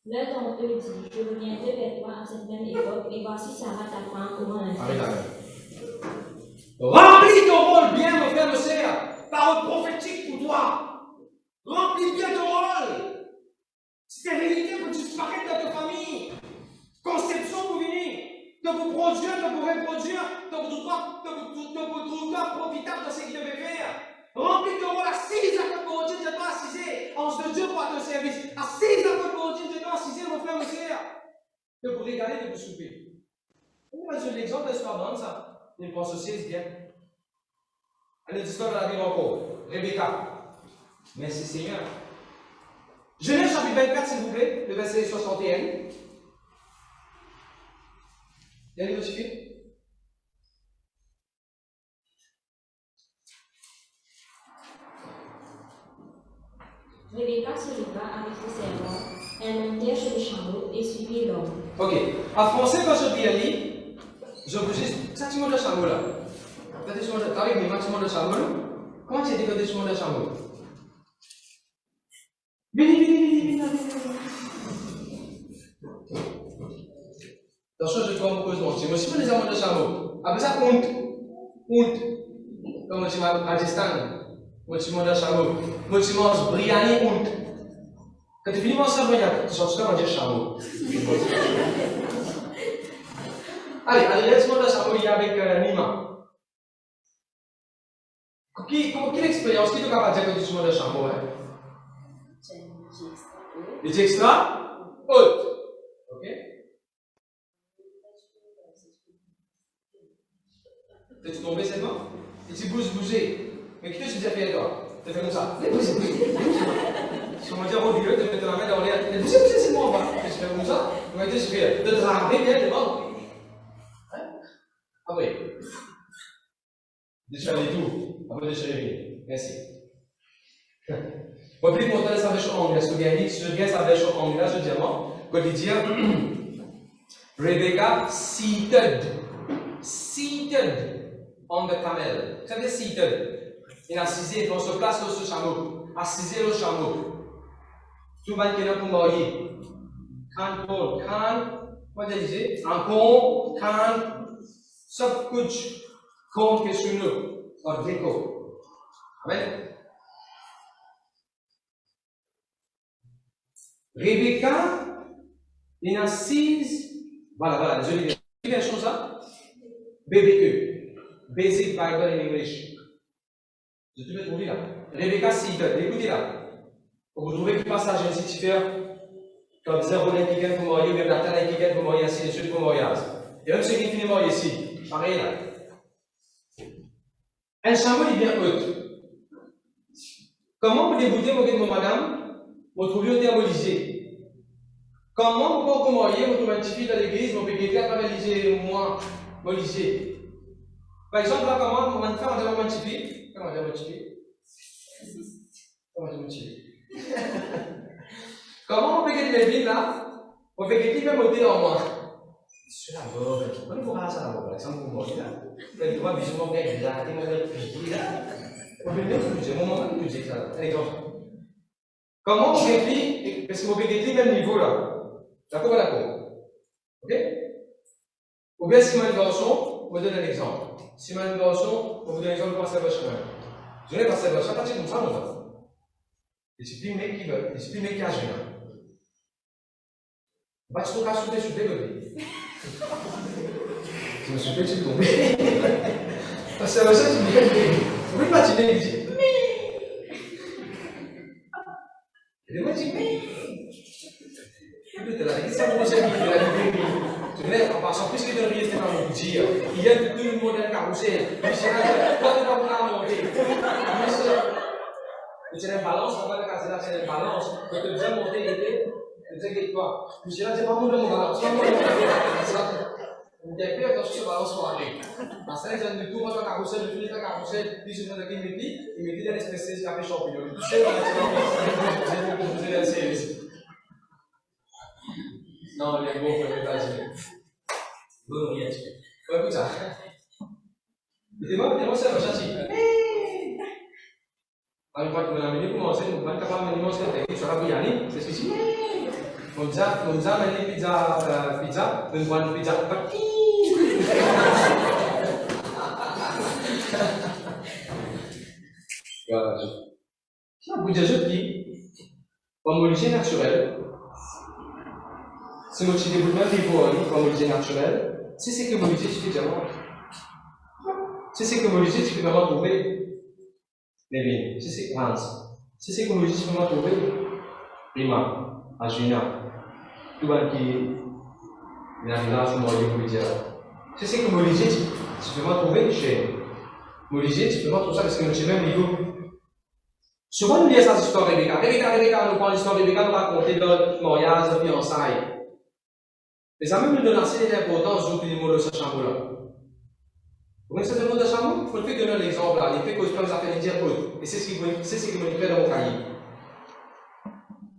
L'un d'entre eux dit, je reviendrai vers toi à cette même époque, et voici Sarah ta femme, comment elle fait. Remplis ton rôle bien, mon frère, mon sœur. Parole prophétique pour toi. Remplis bien ton rôle. Stérilité pour disparaître dans ta famille. Conception pour venir. De vous produire, de vous reproduire, de vous trouver profitable dans ce qu'il devait faire. Remplis ton rôle, assise à ton Dieu, tu dois assiser. Ange de Dieu pour ton service. Assise à ton Dieu, tu dois assiser, mon frère, mon sœur. De vous régaler, de vous souper. C'est l'exemple de l'histoire d'Anne, ça. Il pense aussi, c'est bien. Elle est l'histoire de la Bible encore. Rebecca. Merci Seigneur. Genèse chapitre 24, s'il vous plaît, le verset 61. Il y a les notifiés. Rebecca se leva avec ses servants, elles montèrent sur le chameau et suivirent l'homme. Ok. En français, quand je dis Ali, je vous dis, ça tu montes le chameau là. Quand tu montes le chameau, comment tu dis que tu montes le chameau? Vite. Attention, je comprends beaucoup de choses. Je me suis dit, monter le chameau. Après ça, honte. Comme tu m'as à distance. Moi, tu montes le chameau. Moi, tu manges briani, honte. Quand tu finis de manger briani, tu sors comme un chameau. Allez, laisse-moi le chameau, il y a avec Nima. Quelle expérience, qui est capable de dire que tu montes le chameau? C'est extra haute. Ok? Tu tombé cette main? Et tu bouger. Mais qui te dit fait toi? Tu fais comme ça. Si on va dire au milieu, tu mets la main dans l'air. Tu bouger, c'est moi, va. Tu fais comme ça. Tu vas te faire. Tu te ramènes bien devant. Après. Déchirer tout. Après déchirer. Merci. On peut montrer ça avec anglais. Est-ce que bien dit, si je viens ça avec anglais, je dis moi, quand il dit Rebecca seated on the camel. Ça veut dire seated. Il a assisé, on se place sur le chameau. Assisé le chameau. Tout le monde qui est là pour marier. Can, comment dire, un con, can, सब कुछ कौन के सुनो और देखो. Amen. Rebecca est assise. Voilà, désolé. Quelle chose ça? BBE. Basic Bible in English. Je te vais trouver là. Rebecca seated. Écoutez là. Pour vous trouver le passage ainsi de faire. Comme zéro n'est qui gagne pour marier, même la taille qui gagne pour marier, ainsi de suite pour mariage. Et même ceux qui finissent marier ici. Pareil là. Un chameau est bien haute. Comment vous débouter mon madame? Vous trouvez au terme Olivier. Comment vous pouvez marier, vous trouvez un petit fille dans l'église, vous pouvez dire à Olivier, moi, Olivier. Par exemple, là, comment on va faire un petit fille? Comment on va dire un petit fille? Comment on va dire un petit fille? Comment on peut gagner les villes là? On peut gagner même au thé en moi. C'est la bonne. On vous rase à la bonne. Ça me moque là. Tu vois, visuellement, il y a des modèles piqués là. On peut bien plus, mon moment plus ça. Exemple. Comment on écrit, parce qu'on peut écrire même niveau là. D'accord? Ok? Ou bien si on a une version, on vous donne un exemple. Si on a une garçon, on vous donne un exemple de passer votre chemin. Je vais passer votre chemin, pas comme ça, mon gars. Et c'est plus mec qui veut, et c'est plus mec qui a gêné. Bah, tu trouves qu'à souder, je suis dégoûté. Je me suis fait tomber. Parce que ça, tu me dis, vous pouvez pas dire, il dit, et moi, je dis, tu la dit, ça, moi, j'ai mis la vie. Tu vois, en passant, puisque de rire, c'était pas mon dire. Il y a tout le monde dans le carrousel. Michel, toi, tu vas pas monter. Michel, une balance, on va le casser là, c'est une balance. Quand tu veux monter, il était. Tu sais, toi, Michel, c'est pas mon balance. Il y a peur quand tu te balances pour aller. Parce que là, du tout, moi, je vais carrousel, je finis le carrousel, puis je vais dans le midi, il me dit d'aller se passer café champignon. Tu sais, je vais laisser ici. Non, il est beau, il est pas gêné. Bon, rien, tu fais. Écoute ça. Dis-moi, c'est un châssis. Une fois que vous l'amenez pour manger, vous n'êtes pas capable de manger avec une soirée biryani, c'est ceci. On nous a amené pizza, une bonne pizza. Voilà. Vous dites, comme origine naturelle, si notre développement est comme origine naturelle, si c'est que vous dites, tu peux dire, si c'est que vous dites, tu peux vraiment trouver les vignes. Si c'est Hans, si c'est que vous dites, tu peux vraiment trouver Prima, Agina, tout le monde qui est là, c'est moi qui vous dire. Si c'est que vous dites, tu peux vraiment trouver chez Moligé, tu peux voir tout ça parce que notre même niveau. Souvent, nous lisons cette histoire de Rebecca. Rebecca, nous parle de l'histoire de Rebecca, nous raconter dans le mariage, de fiançailles. Les amis nous donnent assez d'importance d'où les mots de ce chameau-là. Vous connaissez ce mot de chameau? Il faut le faire donner l'exemple là. Il fait que je peux vous appeler dire autre. Et c'est ce qui me fait dans mon cahier.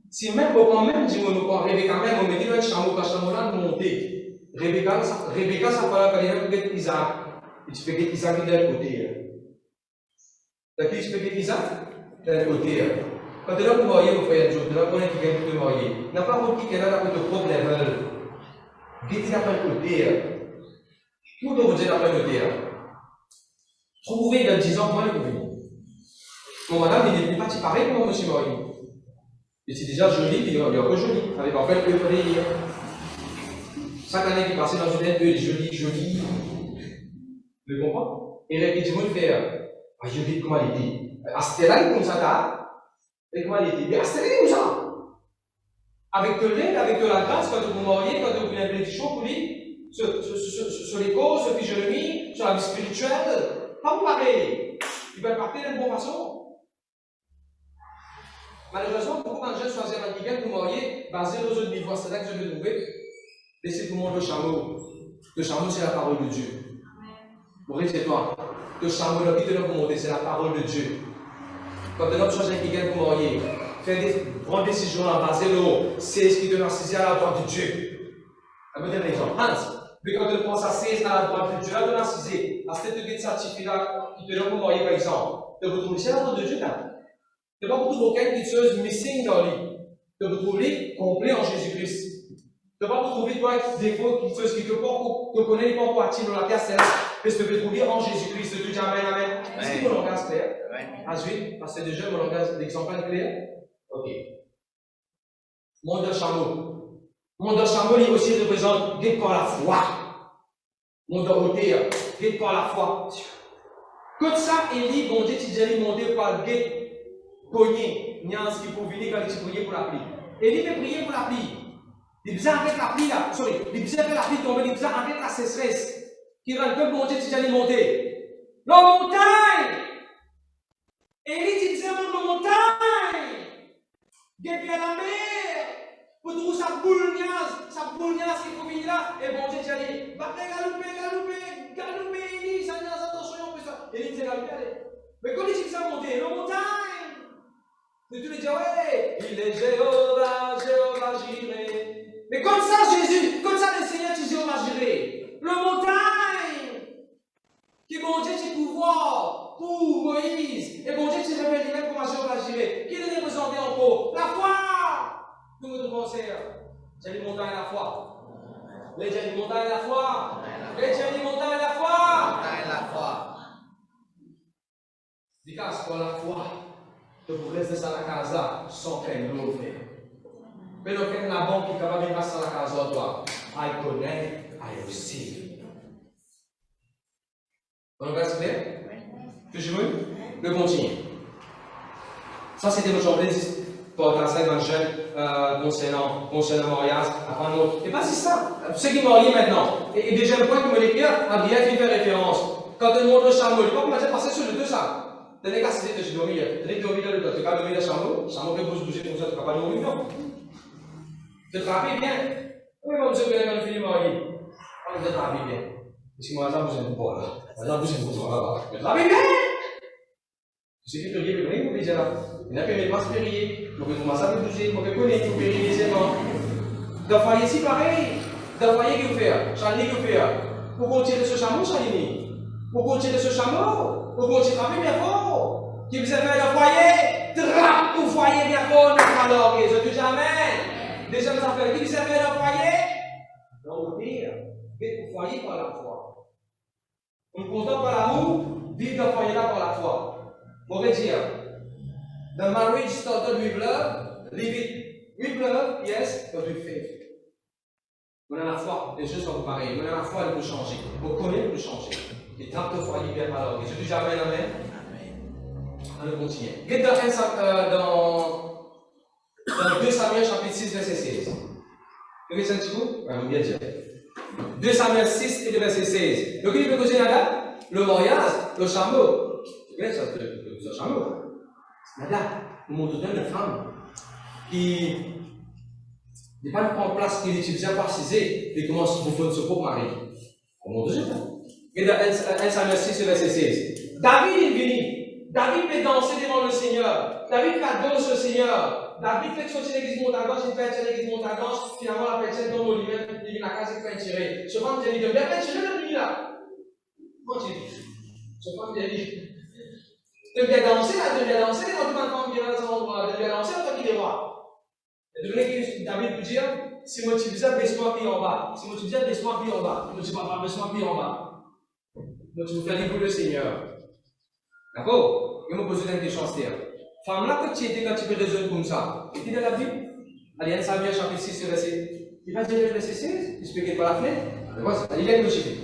Si même au même dit nous prend Rebecca même, on me dit le chameau, quand le chameau-là monter. Rebecca, ça fera quand il y a peut-être Isaac. Et tu peux get Isaac de l'autre côté. D'accord, tu peux get Isaac de l'autre côté. Quand tu es là pour marier, vous faites un jour, tu es là pour qui vient te marier. Il n'y a pas beaucoup qui est là pour te propre level. Get Isaac de l'autre côté. Tout le monde est là pour le côté. Trouvez dans 10 ans, comment le trouver? Mon madame, il n'est pas si pareil comme monsieur marié. Et c'est déjà joli, il est encore joli. Avec en fait le prix. Chaque année qui passait dans une aide, il est joli. Vous comprenez? Et rapidement, il fait, je dis comment il dit. À ce là il est comme ça, et comment il dit. Mais à ce là il est comme ça. Avec de l'aide, avec de la grâce, quand vous mariez, quand vous voulez du chaud pour lui, sur les causes, sur la physionomie, sur la vie spirituelle, pas vous pareil. Il va partir d'une bonne façon. Malheureusement, beaucoup de gens choisissent un week-end pour marier, basé sur autres niveaux. C'est là que je vais trouver. Laissez tout le monde le chameau. Le chameau, c'est la parole de Dieu. Maurice, c'est toi. Le chameau, le qui te pour monter, c'est la parole de Dieu. Quand tu choisis un week-end pour marier, fais des grandes décisions basées sur c'est ce qui te narcisse à la droite de Dieu. Je vais te donner un exemple. Hans, mais quand tu penses à c'est à la droite de Dieu, là, tu narciser, à cette guide certificat qui te donne pour marier, par exemple, tu vas trouver c'est la droite de Dieu là. Tu n'as pas beaucoup de choses missing dans lui. Tu vas trouver complet en Jésus-Christ. Tu ne vas pas trouver toi des défauts qui te connaissent pas pour attirer dans la terre, c'est là. Parce que tu peux trouver en Jésus-Christ. Tu dis Amen, Amen. Est-ce que mon langage est clair? Ensuite, parce que déjà mon langage d'exemple est clair. Ok. Monde de chameau. Monde de chameau, il aussi représente guide par la foi. Monde de hauteur, guide par la foi. Comme ça, Élie, bon Dieu, tu dis monter par le guide. Cogné, il y a un qui pour venir quand il prier pour la pluie. Élie veut prier pour la pluie. Il besoin avec la pluie là, sorry, il besoin avec la pluie tomber, il besoin avec la sécheresse. Qui rend le peuple monter, tu dis monter. La montagne! Élie, tu disais monter la montagne! Guépé à la mer! Pour trouver sa boulgnasse qui faut venir là, et bon Dieu, tu dis, va galouper, Élie, ça n'y a attention, on fait ça. Élie disait galouper, allez. Mais quand il dit ça monter, la montagne! Et tu lui dis, ouais, il est Jéhovah Jireh. Mais comme ça, Jésus, comme ça, le Seigneur, tu Jéhovah Jireh. Le montagne, qui bon Dieu, tu pouvoir pour Moïse. Et bon Dieu, tu révèles lui-même comme Jéhovah Jireh. Qui est représenté en haut? La foi. Nous me pensons, j'ai les montagnes à la foi. Les montagne à la foi. Chrétien dit montagne la foi. Montagne la foi. Dis qu'à ce la foi, tu peux rester dans la case là sans faire l'eau faire. Mais le fait la banque qui est capable de passer dans la case là, toi, I connect, I receive. On va se faire? Toujours? Le continue. Ça, c'était notre journée pour transmettre dans le jeune concernant mariage. Et pas si ça. Ceux qui marient maintenant. Et deuxième point que me l'écrire, à bien qui fait référence. Quand on montre le chameau, il faut pas me passer sur le deux ça. Tenez qu'à citer de dormir. Tenez que dormir le dos. Tu peux dormir le chameau. Le chameau peut bouger comme ça, tu ne peux pas dormir, non. Te trapper bien. Oui, mon Dieu, que les filles mariées. On te trapper bien. Parce que moi, ça bouge un peu là. Ça bouge un peu là-bas. Te trapper bien. C'est que tu riez, mais vous déjà là. Il n'y a que mes masques périers. Donc, vous commencez à bouger. Vous pouvez connaître, vous périez les aimants. Dans le foyer, c'est pareil. Dans le foyer, que vous faites? Charlie, que vous faites? Pour continuer ce chameau, Charlie. Pour continuer ce chameau. Pour continuer de frapper bien fort. Qui vous a fait dans le foyer? Trappe au foyer bien fort. Alors, je te jamais. Déjà, vous avez fait qui vous a fait dans le foyer? Non, au pire, vivre au foyer par la foi. On ne content par l'amour, vivre dans le foyer là par la foi. On va dire, the marriage started with love, leave it with love, yes, but with faith. On a la foi, les choses sont pareilles. On a la foi, elle peut changer. On connaît, elle peut changer. Et tant que foi, il vient par l'ordre. Je dis jamais amen. On continue. Regarde dans 2 Samuel chapitre 6, verset 16. Vous voyez ça un petit peu? Oui, on vient de dire. 2 Samuel 6 et le verset 16. Donc, il peut causer la date, le mariage, le chameau. C'est ça, le chameau. Là, nous montrons une femme qui n'est pas en place, qui est déjà parcisée et commence à bouffer son propre mari. On montre ça. Et dans 1 Samuel 6, verset 16. David est venu. David fait danser devant le Seigneur. David fait danser au Seigneur. David fait sortir l'église Montagne, il fait l'église Montagne, finalement la personne tombe au limite, il vient à la case et fait tirer. Ce femme dit, bien fait tirer le nuit là. Continue. Ce femme dit, tu viens danser là, tu viens danser, quand tu m'entends bien dans cet endroit, tu viens danser, toi qui es roi. Et de que David peut dire, si moi tu disais, baisse-moi pied en bas. Si moi tu disais, baisse-moi pied en bas. Je ne dis pas, baisse-moi pied en bas. Donc tu me fais pour le Seigneur. D'accord? Je me pose une question, c'est femme là, quand tu étais, quand tu peux raisonner comme ça, et tu es dans la Bible? Allez, 1 Samuel chapitre 6, verset. Il va dire le verset 16, il se peut par la fenêtre. Il y a une logique.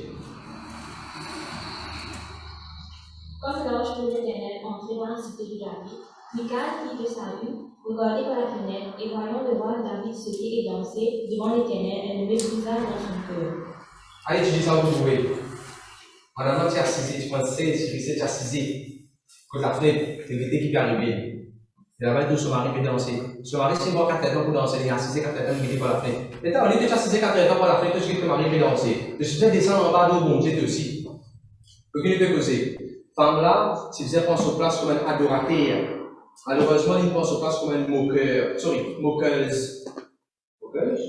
Comme l'ange de l'Éternel entrait dans la cité de David, Michal, fille de Saül, regardait par la fenêtre et voyant de voir David sauter et danser devant l'Éternel, elle le méprisa dans son cœur. Allez, tu dis ça, vous trouvez. Madame, tu es assisée, tu penses, tu es assisée. Quand la fenêtre, c'est l'été qui peut arriver. Et là-bas, tout son mari peut danser. Son mari, c'est moi 4 ans pour danser, il est assisé 4 ans, il est par la fenêtre. Et là, on est déjà assisé 4 ans par la fenêtre, tout ce que le mari peut danser. Je suis déjà descendre en bas de bon Dieu aussi. Donc, il peut causer. Femme là, si vous prend sur place comme un adorateur, malheureusement, il prend sur place comme un moqueur. Sorry, moqueuse. Moqueuse?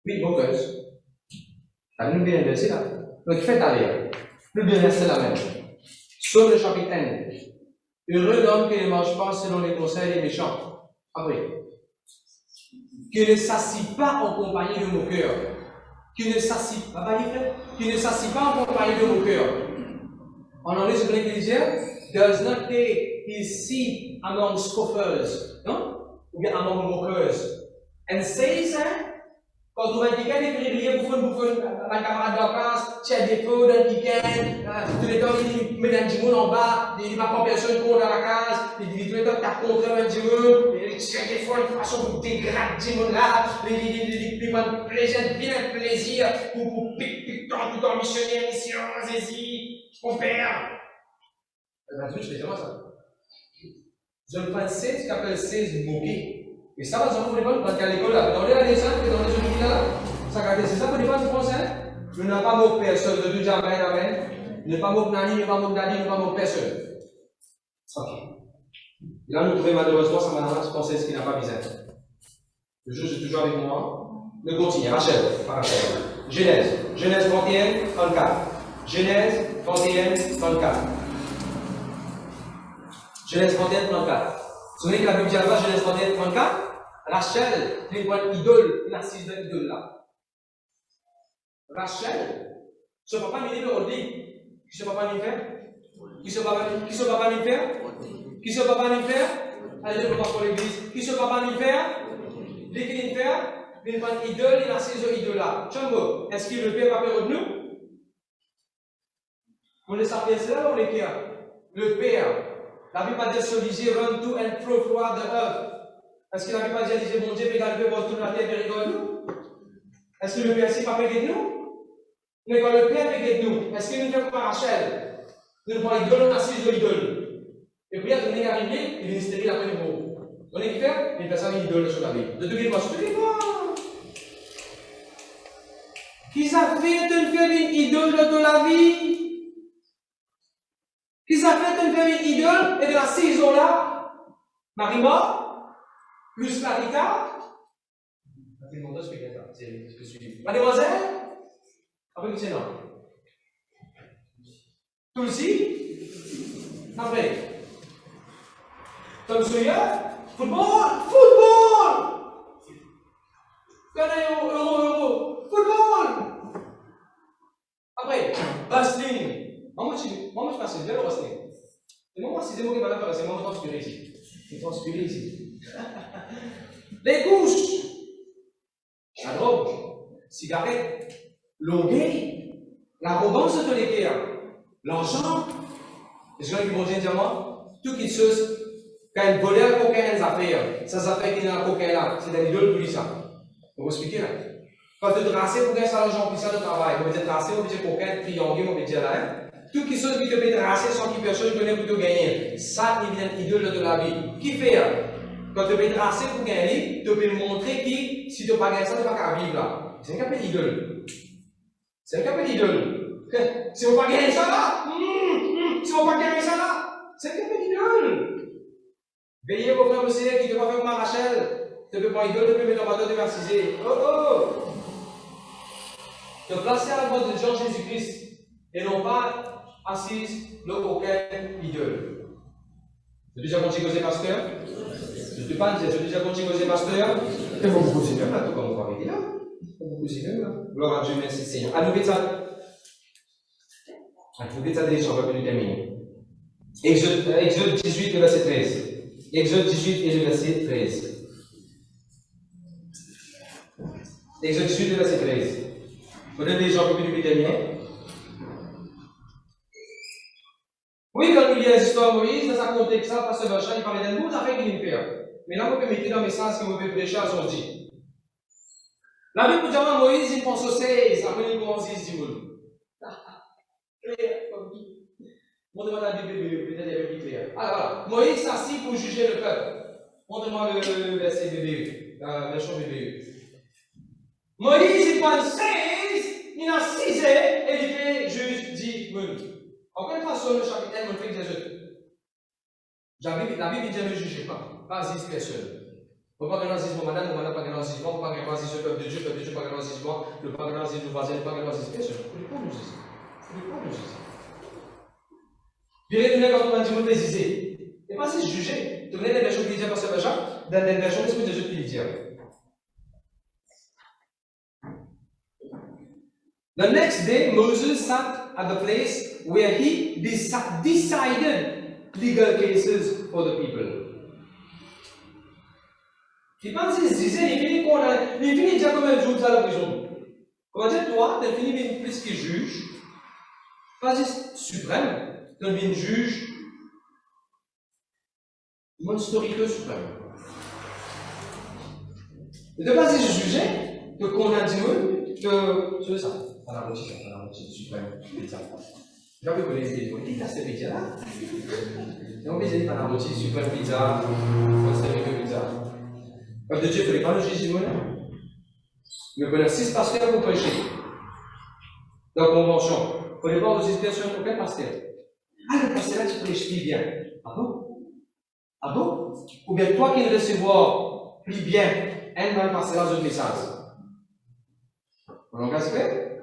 Oui, moqueuse. T'as vu bien verset là? Donc, faites aller. Le bien verset là même. Sur le chapitre 1. Heureux l'homme qui ne mange pas selon les conseils des méchants. Après. Qui ne s'assit pas en compagnie de moqueurs. Qui ne s'assit pas, qui ne s'assit pas en compagnie de moqueurs. En anglais, je voulais dire, does not take his seat among scoffers, non? Ou bien among mockers. And says, quand tu vas quelqu'un est privilégié pour faire la camarade de classe, tu as des feux dans le week-end, tous les temps, il met un djimoun en bas, il ne va pas personne contre dans la case, il dit tous les temps, tu as contre un djimoun, tu as des fois une façon pour dégrader djimoun là, il prend plaisir, bien plaisir, pour piquer tout en missionnaire, mission, zézi. Mon père! Je fais jamais ça. Je ne prends 16 qu'appelle 16 moqués. Et ça, par exemple, parce qu'à l'école, dans les descentes, dans les unités là, ça garde, c'est ça pour les femmes du français. Je n'ai pas moqué personne, de tout jamais, amen. Ne pas moquer Nani, ne pas moquer Dadi, ne pas moquer personne. Ok. Et là, nous trouvons malheureusement, ça m'a donné penser ce qui n'a pas besoin. Le juge est toujours avec moi. Ne continue. Rachel, pas Rachel. Genèse 21, 34. Genèse 21, 34. Genèse 21, 34. Vous savez que la Bible dit là-bas, Genèse 21, 34, Rachel, c'est une idole, une assise de l'idole là. Rachel, Ce papa m'a dit le rôle. Qui ce papa m'a fait? Qui ce papa m'a fait? Qui ce papa m'a fait? Allez, je pour l'église. Qui ce papa m'a fait? Dès qu'il fait, il prend une idole, il a ses idoles là. Tchambo, est-ce que le père va faire de nous? On les sapins là ou les pères? Le père. La Bible pas dit se disait run to and fro throughout the earth. Est-ce que la Bible pas dit disait mon Dieu, regarde le père toute la terre et regarde nous? Est-ce que le père c'est pas payé de nous? Mais quand le père payé de nous, est-ce que nous faisons comme Rachel? Nous nous prenons idole, on assise de l'idole. Et puis on est arrivé, il est stérile après le mot. On est qui fait? Il fait ça une idole sur la Bible. De deviner quoi? Qui ça fait de faire une idole de la vie? Qui ça fait de faire une idole et de la saison là? Marie-Mort, plus Clarita. Mademoiselle, après qui c'est non? Tulsi, après. Tom Sawyer, football, Euro, football. Après, wrestling. Moi, je passe bien le wrestling. Et moi, c'est des mots qui m'ont intéressé. Moi, je transpire ici. Je transpire ici. Les couches. La drogue, cigarette, l'ongay, la romance de l'équerre, l'argent. Les gens qui vont dire moi, tout qui chose, quand ils volent le coquin, les affaires, ça s'appelle qu'il y a un coquin là, c'est un idole pour ça. Vous expliquer là. Quand tu traces pour gagner ça, l'argent, puis ça de travail, vous pouvez tracer, vous pouvez coquin, triangle, vous pouvez dire là. Tout qui chose qui te peut tracer sans qu'il personne connaît pour te gagner. Ça, il y a une idole de la vie. Qui fait? Quand tu peux tracer pour gagner, tu peux montrer que si tu n'as pas gagné ça, tu n'as pas qu'à vivre là. C'est un capé d'idole. C'est un capé d'idole. Si on n'a pas gagné ça là, si on n'a pas gagné ça là, c'est un capé d'idole. Veillez vos frères aussi qui ne doivent pas faire ma Rachel. Tu ne peux pas idole, tu peux mettre en bateau de baptiser. Oh! Te placer à la voix de Jean Jésus-Christ et non pas assise le coquin idole. Tu as déjà continué pasteur? Je te parle, j'ai déjà continué pasteur. Et vous vous posez même là, tout comme vous avez dit là. Vous vous posez même là. Gloire à Dieu, merci Seigneur. À nous, ça. À nous, ça déjà, on va venir terminer. Exode 18, le verset 13. Exode 18 et le verset 13. Exode 18, le verset 13. Vous donnez déjà, on va venir terminer. Oui, quand il y a l'histoire de Moïse, dans sa contexte, parce que Vachin, il parlait d'un bout d'affaires qu'il y a. Mais là, vous pouvez mettre dans le message que vous pouvez prêcher à son dit. La Bible dit à Moïse, il pense au 16, après il commence à dire montre-moi la Bible, peut-être elle est plus claire. Alors voilà, Moïse s'assit pour juger le peuple. Montre-moi le verset BBE, version BBE. Moïse, il prend 16, il a 6 et il fait juge 10 minutes. Encore une fois, sur le chapitre 1, on fait Jésus. La Bible dit ne jugez pas 10 personnes. Vous ne pouvez pas gagner un jugement, madame, vous ne pouvez pas gagner un jugement, vous ne pouvez pas gagner un jugement, peuple de Dieu, peuple de Dieu, pas gagner un jugement, le pas gagner un jugement, le voisin, pas gagner un jugement, personne. Vous ne pouvez pas nous juger. Vous ne pouvez pas nous juger. Puis retournez quand on a dit, vous précisez. Et pas si juger. Tournez des versions qui disent, parce que Jean, dans des versions d'esprit de Dieu qui disent. The next day, Moses sat at the place where he decided legal cases for the people. Il pense qu'il se disait, il finit déjà comme un juge à la prison. Comment dire, toi, tu finis plus que juge, pas juste suprême, tu deviens juge, mon historique suprême. Tu ne pas juste juger, tu condamnes que c'est ça. Pas la moitié suprême. Je vais vous connaître les politiques, là, c'est pizza là. Et on peut dire pas la moitié suprême pizza, c'est pizza. Comme de Dieu, il ne fallait pas le juger, mais il y a 6 pasteurs pour prêcher. Dans la convention. Il ne fallait pas aux personnes aucun pasteur. Ah, le pasteur là, tu prêches plus bien. Ah bon? Ah bon? Ou bien toi qui ne recevoir plus bien, un dans le pasteur là, un message. On engage fait?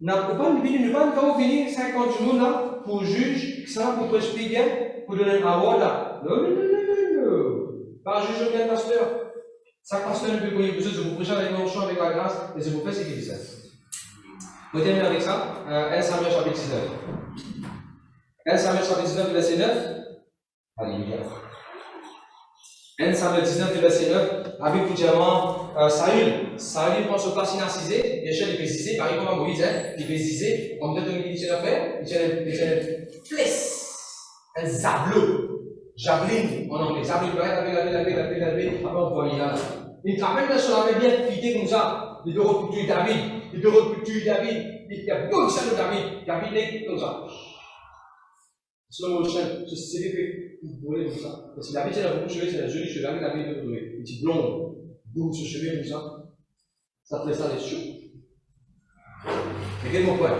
N'a pas quand vous finissez 50 jours là, pour juger, ça, pour prêcher plus bien, pour donner un award là. Non. Pas juger aucun pasteur. Chaque pasteur ne peut pas vous prêcher avec mon chant, avec la grâce, et c'est pour faire ce qu'il dit ça. On termine avec ça. 1 Samuel chapitre 19. 1 Samuel chapitre 19, verset 9. Alléluia. 1 Samuel 19, verset 9. Avec tout diamant, Saül prend ce place inassisé. Bien sûr, il peut ziser. Pareil comme à Moïse, il peut ziser. On me dit qu'il tient la paix. Il tient une flèche. Un javelin en anglais. Javelin, après on voit là. Il te rappelle que sur la main bien fité comme ça. Il peut recruter David. Il y a beaucoup de David. David est comme ça. Slow motion, c'est fait pour comme ça. Parce que David, c'est la bouche cheveux, c'est la jolie cheveux. Avec David, il y a une petite blonde. Boum, ce cheveu comme ça. Ça fait ça les cheveux. Regardez mon point.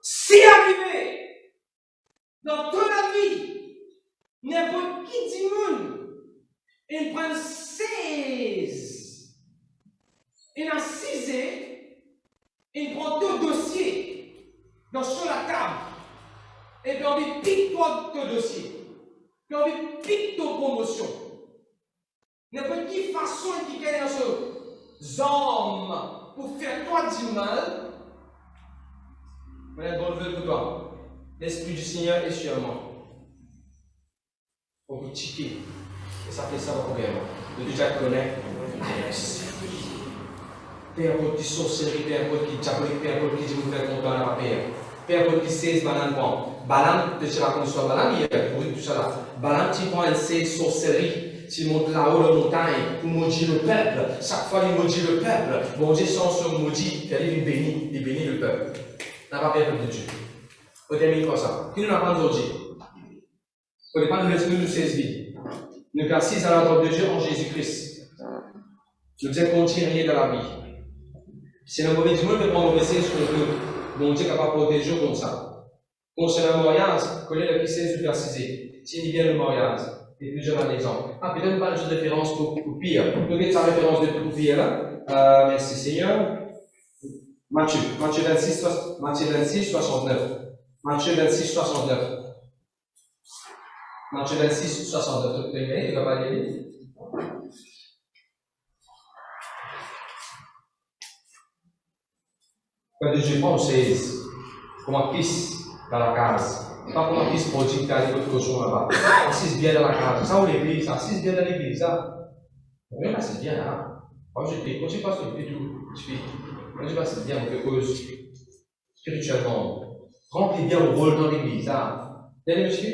Si arrivé dans toute la vie, n'importe qui dit monde, il prend 16, il a 6, il prend 2 dossiers sur la table, et puis on lui pique toi ton dossier, puis on lui pique ton promotion. N'importe quelle façon qui est dans ce hommes pour faire toi du mal, voilà, bonne nouvelle pour toi. L'Esprit du Seigneur est sur moi. On vous tiquer. Et ça fait ça pour rien. Le Dieu qui connaît. Père, pour qui sorcellerie, Père, pour qui diabolique, Père, pour qui dit vous faire content à la Père. Père, pour qui 16 bananes bon. Balaam, tu sais pas comment soit Balaam hier, pour tout ça là. Balaam, tu prends un 16 sorcellerie. Tu montes là-haut la montagne pour maudire le peuple. Chaque fois, il maudit le peuple. Bon Dieu, sans se maudit, il bénit le peuple. N'a pas peur de Dieu. On termine comme ça. Qui nous apprend aujourd'hui? On n'est pas nous laisser nous 16 vies. Nous assise à l'ordre de Dieu en Jésus-Christ. Nous disons qu'on ne tire rien dans la vie. Si le mauvais du monde peut prendre mauvais signe sur le peuple, bon Dieu est capable de protéger comme ça. Concernant le mariage, connaît le qui du persisé. S'il vient le mariage, et plusieurs an d'exemple. Ah, peut-être pas une référence pour pire. Donc, sa référence de pour pire là. Merci Seigneur. Matthieu 26, 69. Matthieu 26, 69. Matthieu 26, 69. Tu vas pas y aller. Quand Dieu prend 16, comme un fils dans la case. Pas comme un fils prodigue qui a dit autre chose là-bas. Assise bien dans la case. Ça, on l'église. Assise bien dans l'église. Ça. Oui, là, c'est bien là. Quand je dis, quand je passe le tout, quand je passe bien quelque chose spirituellement, remplis bien le rôle dans l'église. Bien, monsieur?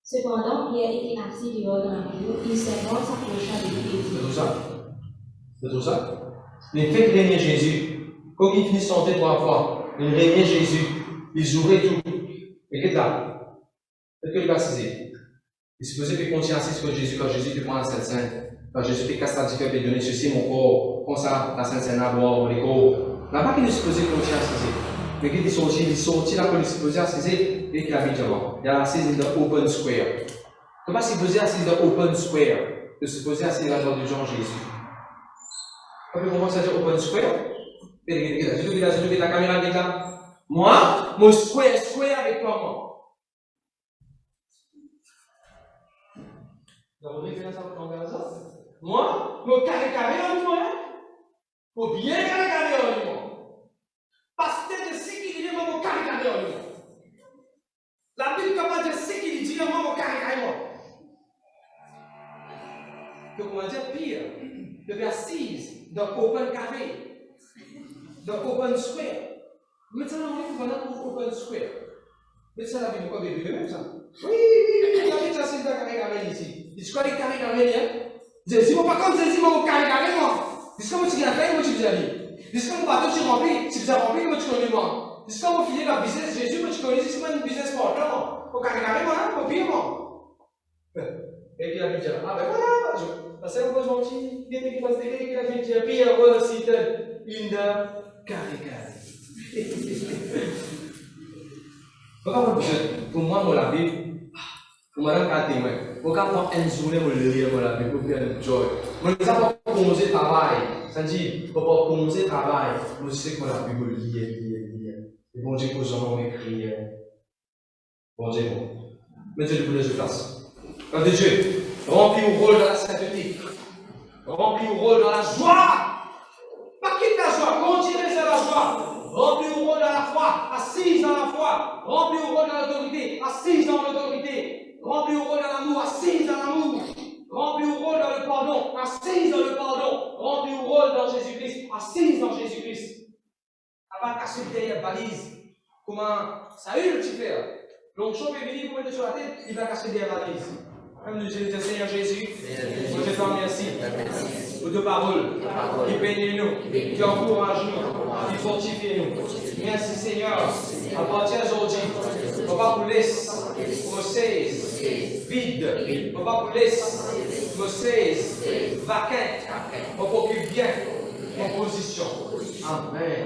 Cependant, Pierre était assis dehors dans la cour, il servant s'approcha de lui et dit. C'est tout ça? Mais faites régner Jésus. Quand il finit son tête 3 fois, il régnait Jésus. Il jouerait tout. Et qu'est-ce là? Est-ce qu'il va baptiser? Il se faisait que continuer assis sur Jésus quand Jésus te prend la Sainte Sainte. Quand Jésus te casse ta digue et donner ceci mon corps, comme ça, la Sainte Sainte à boire, les corps. Là pas qu'il se faisait continuer assis. Mais qu'il est sorti là quand il se faisait assis et qu'il a mis devant. Il a assis dans l'open square. Comment s'il faisait assis dans l'open square? Il se faisait assis dans l'ordre de Jean Jésus. Comment ça dit open square? Regarde, la caméra est là. Moi, mon square avec toi, moi. Vous avez vu ça pour ça? Moi, mon carré en moi. Faut bien carré en moi. Parce que je sais qu'il dit mon carré en moi. La Bible capable de sais qu'il dit mon carré en moi. Donc, on va dire pire. De faire assise dans open carré. Dans open square. Mais ça, on va dans open square. Mais ça, la Bible, pourquoi vous même ça? Oui, la Bible, ça, c'est dans carré ici. Tu connais carré hein? Si vous pas comme ça, si vous carré moi. Si vous avez fait, vous avez dit. Si vous bateau, tu remplis. Si vous avez rempli, vous connaissez moi. Si vous filez dans le business Jésus, vous connaissez si c'est un business partner. Vous carré moi, vous pire moi. Et puis, la Bible dit, ah ben voilà, parce que vous gentil, il y a des choses qui la Bible dit, puis il seated in the carré. Pour moi, mon la Bible, pour madame Katé, pour quand on une journée, on le lit, mon la Bible, pour faire le joy. Mais nous avons commencé le travail. Ça dit, pour commencer le travail, nous savons que la Bible lit. Et bon Dieu, pour nous écrit. Bon Dieu, bon. Mettez-le pour les place. Quand Dieu, remplis le rôle dans la sainteté. Remplis le rôle dans la joie. Pas quitte la joie, continuez à la joie. foi, remplie au rôle dans la foi, assise dans la foi, remplie au rôle dans l'autorité, assise dans l'autorité, remplie au rôle dans l'amour, assise dans l'amour, remplie au rôle dans le pardon, assise dans le pardon, remplie au rôle dans Jésus-Christ, assise dans Jésus-Christ. Elle va casser derrière la balise. Comment Saül le petit frère. Donc, chauve est venu pour mettre sur la tête, il va casser derrière la balise. Comme nous disons, Seigneur Jésus, je te remercie pour tes paroles qui bénissent nous, qui encouragent nous, qui fortifient nous. Merci Seigneur. À partir d'aujourd'hui, on va vous laisser Moïse vide, on va vous laisser Moïse vacant, on occupe bien en position. Amen.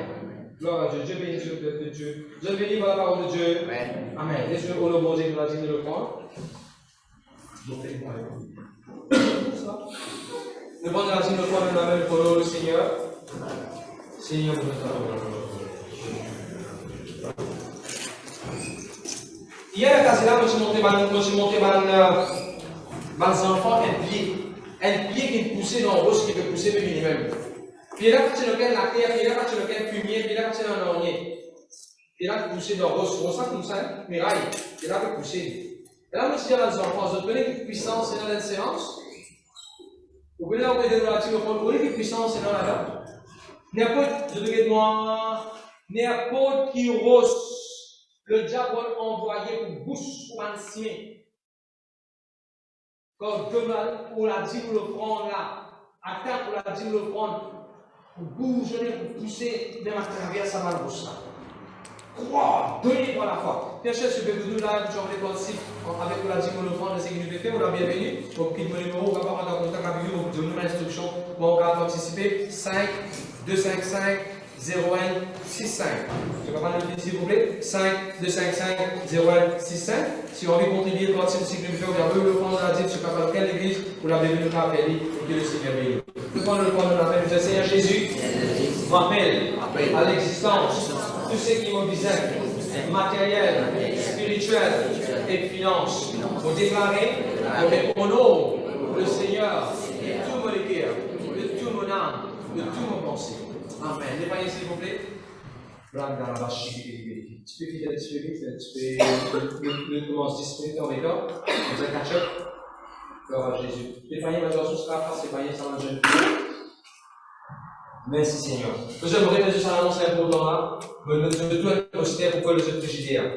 Gloire à Dieu. Dieu bénit le peuple de Dieu. Dieu bénit par la parole de Dieu. Amen. Laisse-le au nom de Dieu, nous l'a dit de le prendre. Nous prenons la dîme de foi dans la main pour le Seigneur. Seigneur, nous hier, là, je suis monté dans les enfants un pied qui poussait dans le rose, qui peut pousser le minimum. Puis là, quand tu as la terre, puis là, quand tu as le fumier, puis là, quand tu as un ornier. Puis là, tu pousses dans le rose, on sent comme ça, mais là, puis là, tu pousses. Et là, je dis à les enfants, vous connaissez quelle puissance est dans la séance? Vous connaissez la de la vous connaissez quelle puissance est dans la dame? N'importe, je te dis moi, n'importe qui rose, le diable va envoyer pour bouche pour un signe. Comme demain, pour la dire, pour le prendre là, attaque pour la dire, pour le prendre, pour bouger, pour pousser, même à travers sa main bouche là. Croire, donner par la foi. Bien sûr, je vais vous dire là, je vais participer avec la dîme de France, ce que nous fait, on a bienvenue. Donc, quitte mon numéro, on va pas rentrer en contact avec vous, on vous donne une instruction pour participer. 5 255 01 65. Je vais prendre le petit s'il vous plaît. 5 255 01 65. Si on veut contribuer pour ce cycle de faire, on veut le prendre la dîme sur quelle église, vous l'avez vu nous appeler, et que le Seigneur bénisse. Nous prenons le point de l'appel du Seigneur Jésus. Rappelle à l'existence tout ce qui est visage, matériel, spirituel et finance. Pour déclarer, on honore le Seigneur de tout mon cœur, de tout mon âme, de tout mon pensée. Amen. Dépaillez s'il vous plaît. Tu peux quitter le spirit, tu peux commencer disponible dans les corps. Vous êtes catch-up. Gloire à Jésus. Dépaillez ma joie sous ce cas, dépaillez ça dans le jeune. Merci Seigneur. Nous aimerons Jésus à l'annonce important là. Mais nous devons tout être posté pour que les autres frigidaires.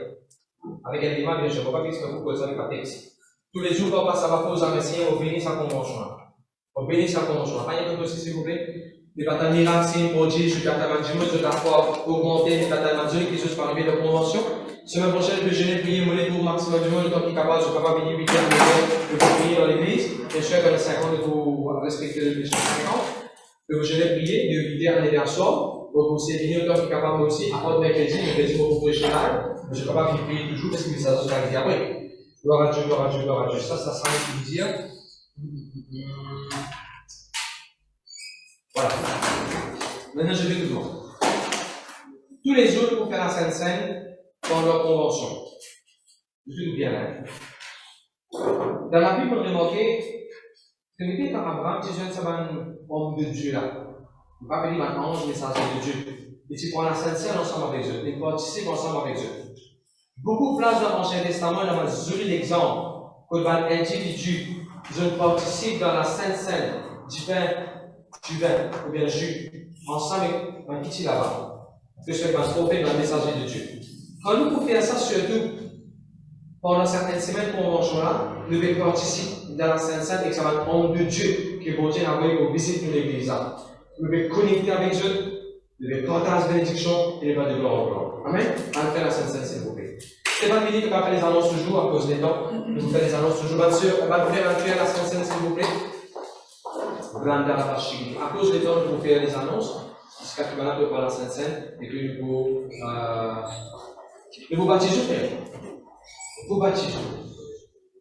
Avec un débat, bien sûr, on ne va pas expliquer pourquoi ça avec la texte. Tous les jours, papa, ça va poser un messie, on bénit sa convention. On bénit sa convention. Pas un peu aussi, s'il vous plaît. Les batailles miracles, signes, prodiges, je t'attends, je t'apporte, augmenter, les batailles Dieu qui sont par de convention. Semaine prochaine, je vais jeûner, prier, monnaie pour maximum du monde, le temps qui est capable, je ne peux pas venir 8 heures de vous prier dans l'église. Bien sûr, dans les 50, de vous respecter les 50. Donc, je vais prier, de vider un éversor. Donc, vous savez, venir autant que capable aussi, à part de mercredi, pour prêcher là. Mais je ne peux pas venir prier toujours parce que ça va se faire après. Gloire à Dieu, gloire à Dieu, gloire à Dieu. Ça sera ce qu'il dire. Voilà. Maintenant, je vais toujours. Tous les autres pour faire la Sainte Seine dans leur convention. Je suis bien là. Dans la Bible, on remarquait que nous quand Abraham, tu viens de savoir un homme de Dieu là. On ne va pas dire maintenant, je messager de Dieu. Et tu prends la Sainte Seine ensemble avec Dieu. Tu participes ensemble avec Dieu. Beaucoup de places dans l'Ancien Testament, il y a un joli exemple que un individu, je participe dans la Sainte Seine du vin ou bien jus, ensemble avec un petit là-bas. Que je fais un prophète dans le messager de Dieu. Quand nous pouvons faire ça, surtout pendant certaines semaines convention là, nous devons participer dans la Sainte Seine et que ça va être un homme de Dieu qui bon Dieu a envoyé pour visiter l'église. Nous devons connecter avec Dieu, nous devons partager la bénédiction et le pas de gloire en gloire. Amen. Allons faire la Sainte Seine, s'il vous plaît. C'est pas fini que va faire les annonces toujours à cause des temps. Nous vous faire les annonces toujours. Bien sûr, on va faire la Sainte Seine, s'il vous plaît. À cause des temps, nous vous faire les annonces. Jusqu'à ce que maintenant, nous la Sainte Seine et que nous vous baptisons, frère. Vous baptisons.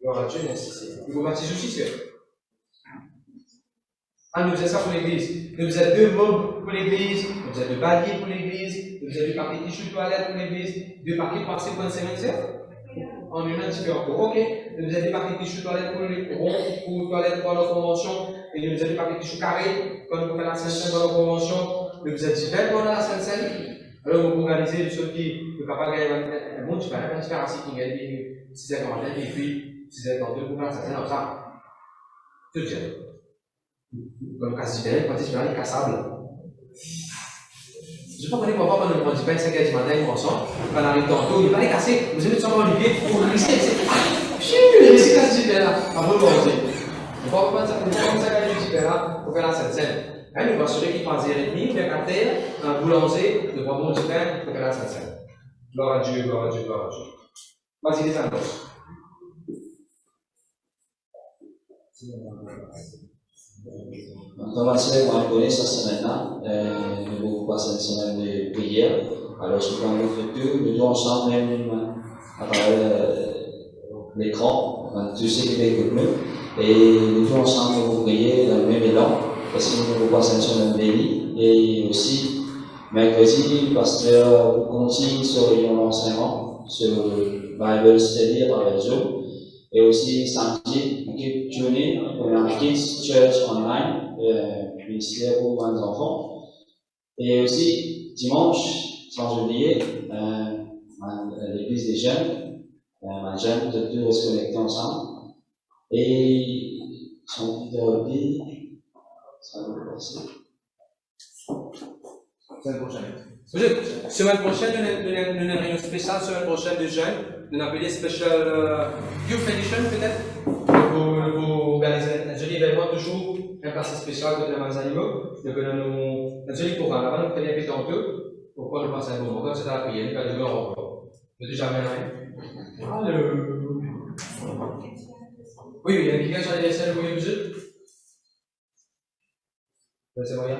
Gloire à Dieu, merci. Nous vous baptisons aussi, frère. Ah, nous faisons ça pour l'église. Nous faisons 2 mobs pour l'église, nous faisons 2 baguettes pour l'église, nous faisons 2 paquets de tissus de toilette pour l'église, 2 paquets par séquence semaine, en une un petit peu encore. Ok. Nous faisons 2 paquets de tissus de toilette pour les ronds, pour toilette pour la convention, et nous faisons 2 paquets de tissus carrés, quand nous faisons la Sainte-Seine dans la convention, nous faisons divers pendant la Sainte-Seine. Alors, vous organisez ceux qui ne peuvent pas gagner un bon différent, une différence qui gagne 6 heures matin, et puis 6 heures dans 2 pour faire ça, c'est comme ça. Tout bien. Comme casse différent, quand différent, cassable. Je ne sais pas pourquoi on prend du pain 5 heures du matin, on sort, on arrive tantôt, il va les casser, vous avez seulement Olivier pour le laisser, c'est casse différent. Après, on va dire. On va prendre ça, on va prendre ça du différent pour faire la Sainte-Seine. Nous va assurer qu'il passe 10h30, il y a 4 heures, un boulanger, de boire bon du pain pour faire la Sainte-Seine. Gloire à Dieu, gloire à Dieu, gloire à Dieu. Vas-y, les amis. On commence à connaître cette semaine-là. Nous allons passer une semaine de prière. Alors, ce qu'on va faire, nous devons ensemble, même à travers l'écran, tous ceux qui écoutent nous, et nous devons ensemble vous prier dans le même élan, parce que nous allons passer une semaine bénie. Et aussi, mercredi, pasteur vous continue sur l'enseignement, sur Bible Study à travers Zoom. Et aussi samedi, équipe journée, Kids Church Online, ministère pour les enfants. Et aussi dimanche, sans oublier, l'église des jeunes, les jeunes de deux se connecter ensemble. Et son interrogé, ça va vous passer. Semaine prochaine. Semaine prochaine, nous avons une réunion spéciale, semaine prochaine de jeunes. Nous avons appelé Special Youth Edition peut-être. Pour organiser un joli événement toujours, un passé spécial côté de Manzanimo. Donc nous avons un joli programme. Avant, nous faisons un peu tantôt pour pouvoir nous passer un bon moment. Comme c'est à la prière, nous allons demain encore. Ne dis jamais rien. Allô. Oui, il y a quelqu'un sur les dessins pour les musiques. C'est moyen.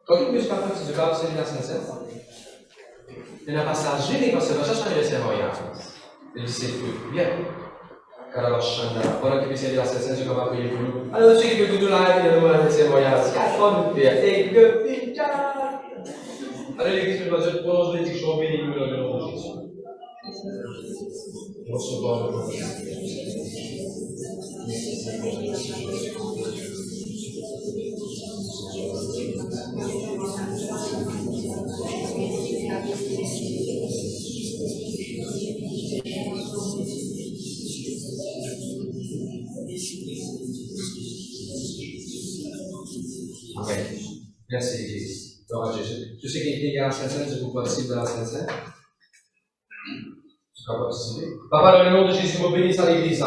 Quand une musique parle de cas, c'est la Sainte-Seine. Il y a un passage gêné parce que la chasse est moyen. Et c'est bien. Car la chasse, voilà qui c'est la Sainte-Seine, je ne vais pas prier pour nous. Alors, ceux qui veulent tout là, il y a un laisser moyen. 4 ans de paix. Et que picard. Alors, l'église de Dieu, pour nous, je vais bénir le nom de Jésus. Recevons le nom de Jésus. Amen. Merci l'Église. Gloire à Jésus. Je sais qu'il y a un Sainte-Seine, je vous participe de la Sainte-Seine. Je peux participer. Papa, dans le nom de Jésus, je bénis à l'Église.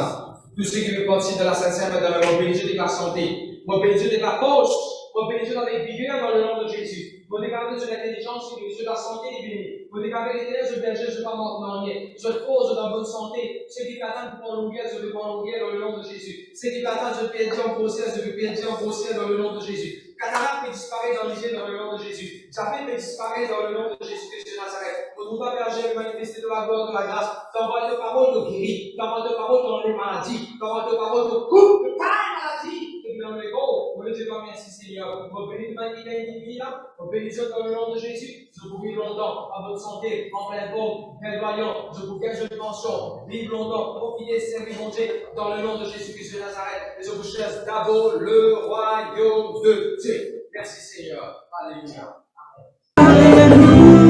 Tous ceux qui veulent participer de la Sainte-Seine, madame, je bénis de la santé. Je bénis de la force. Je bénis avec vigueur dans le nom de Jésus. Je déclare sur l'intelligence, sur la santé divine. Je déclare l'éternel, je berger, je ne vais pas m'ennuyer. Je pose dans bonne santé. Ceux qui t'attendent pour longueur, je vais prendre longueur dans le nom de Jésus. Ceux qui t'attendent, je vais perdre en grossière, je vais perdre en grossière dans le nom de Jésus. Cataracte peut disparaître dans les yeux dans le nom de Jésus. Diabète peut disparaître dans le nom de Jésus-Christ de Nazareth. Nous pas berger manifester de la gloire, de la grâce. T'envoies de paroles de guérir. T'envoies de paroles dans les maladies. T'envoies de paroles de coupe, de taille maladie. Et dans les gros, on ne dit pas merci Seigneur. On bénit de manière individuelle. On bénit dans le nom de Jésus. Je vous vis longtemps, à votre santé, en pleine forme, prévoyant. Je vous gage de pension. Vive longtemps, profitez, servez mon Dieu, dans le nom de Jésus-Christ de Nazareth. Et je vous cherche d'abord le royaume de Dieu. Merci Seigneur. Alléluia. Alléluia.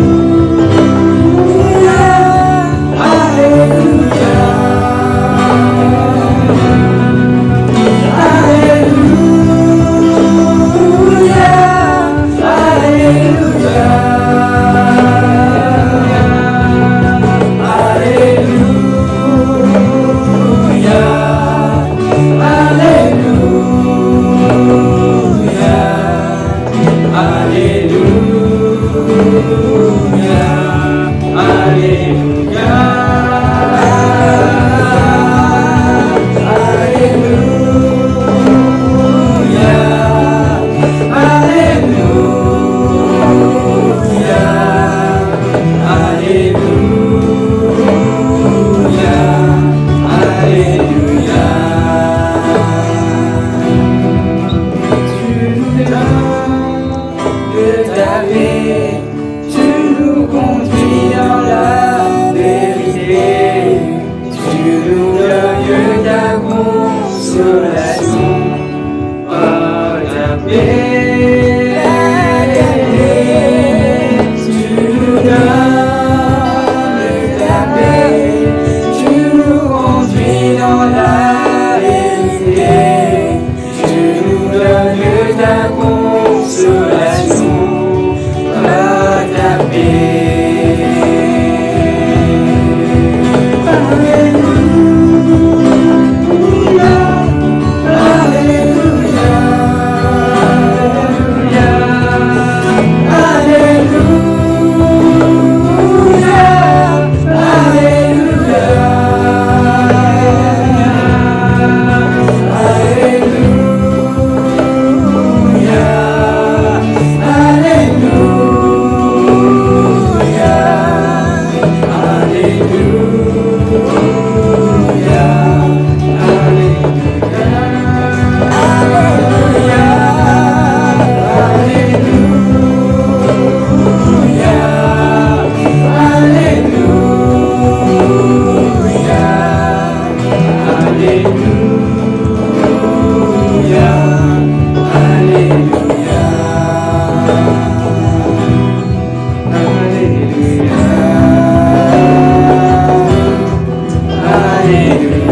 Amen.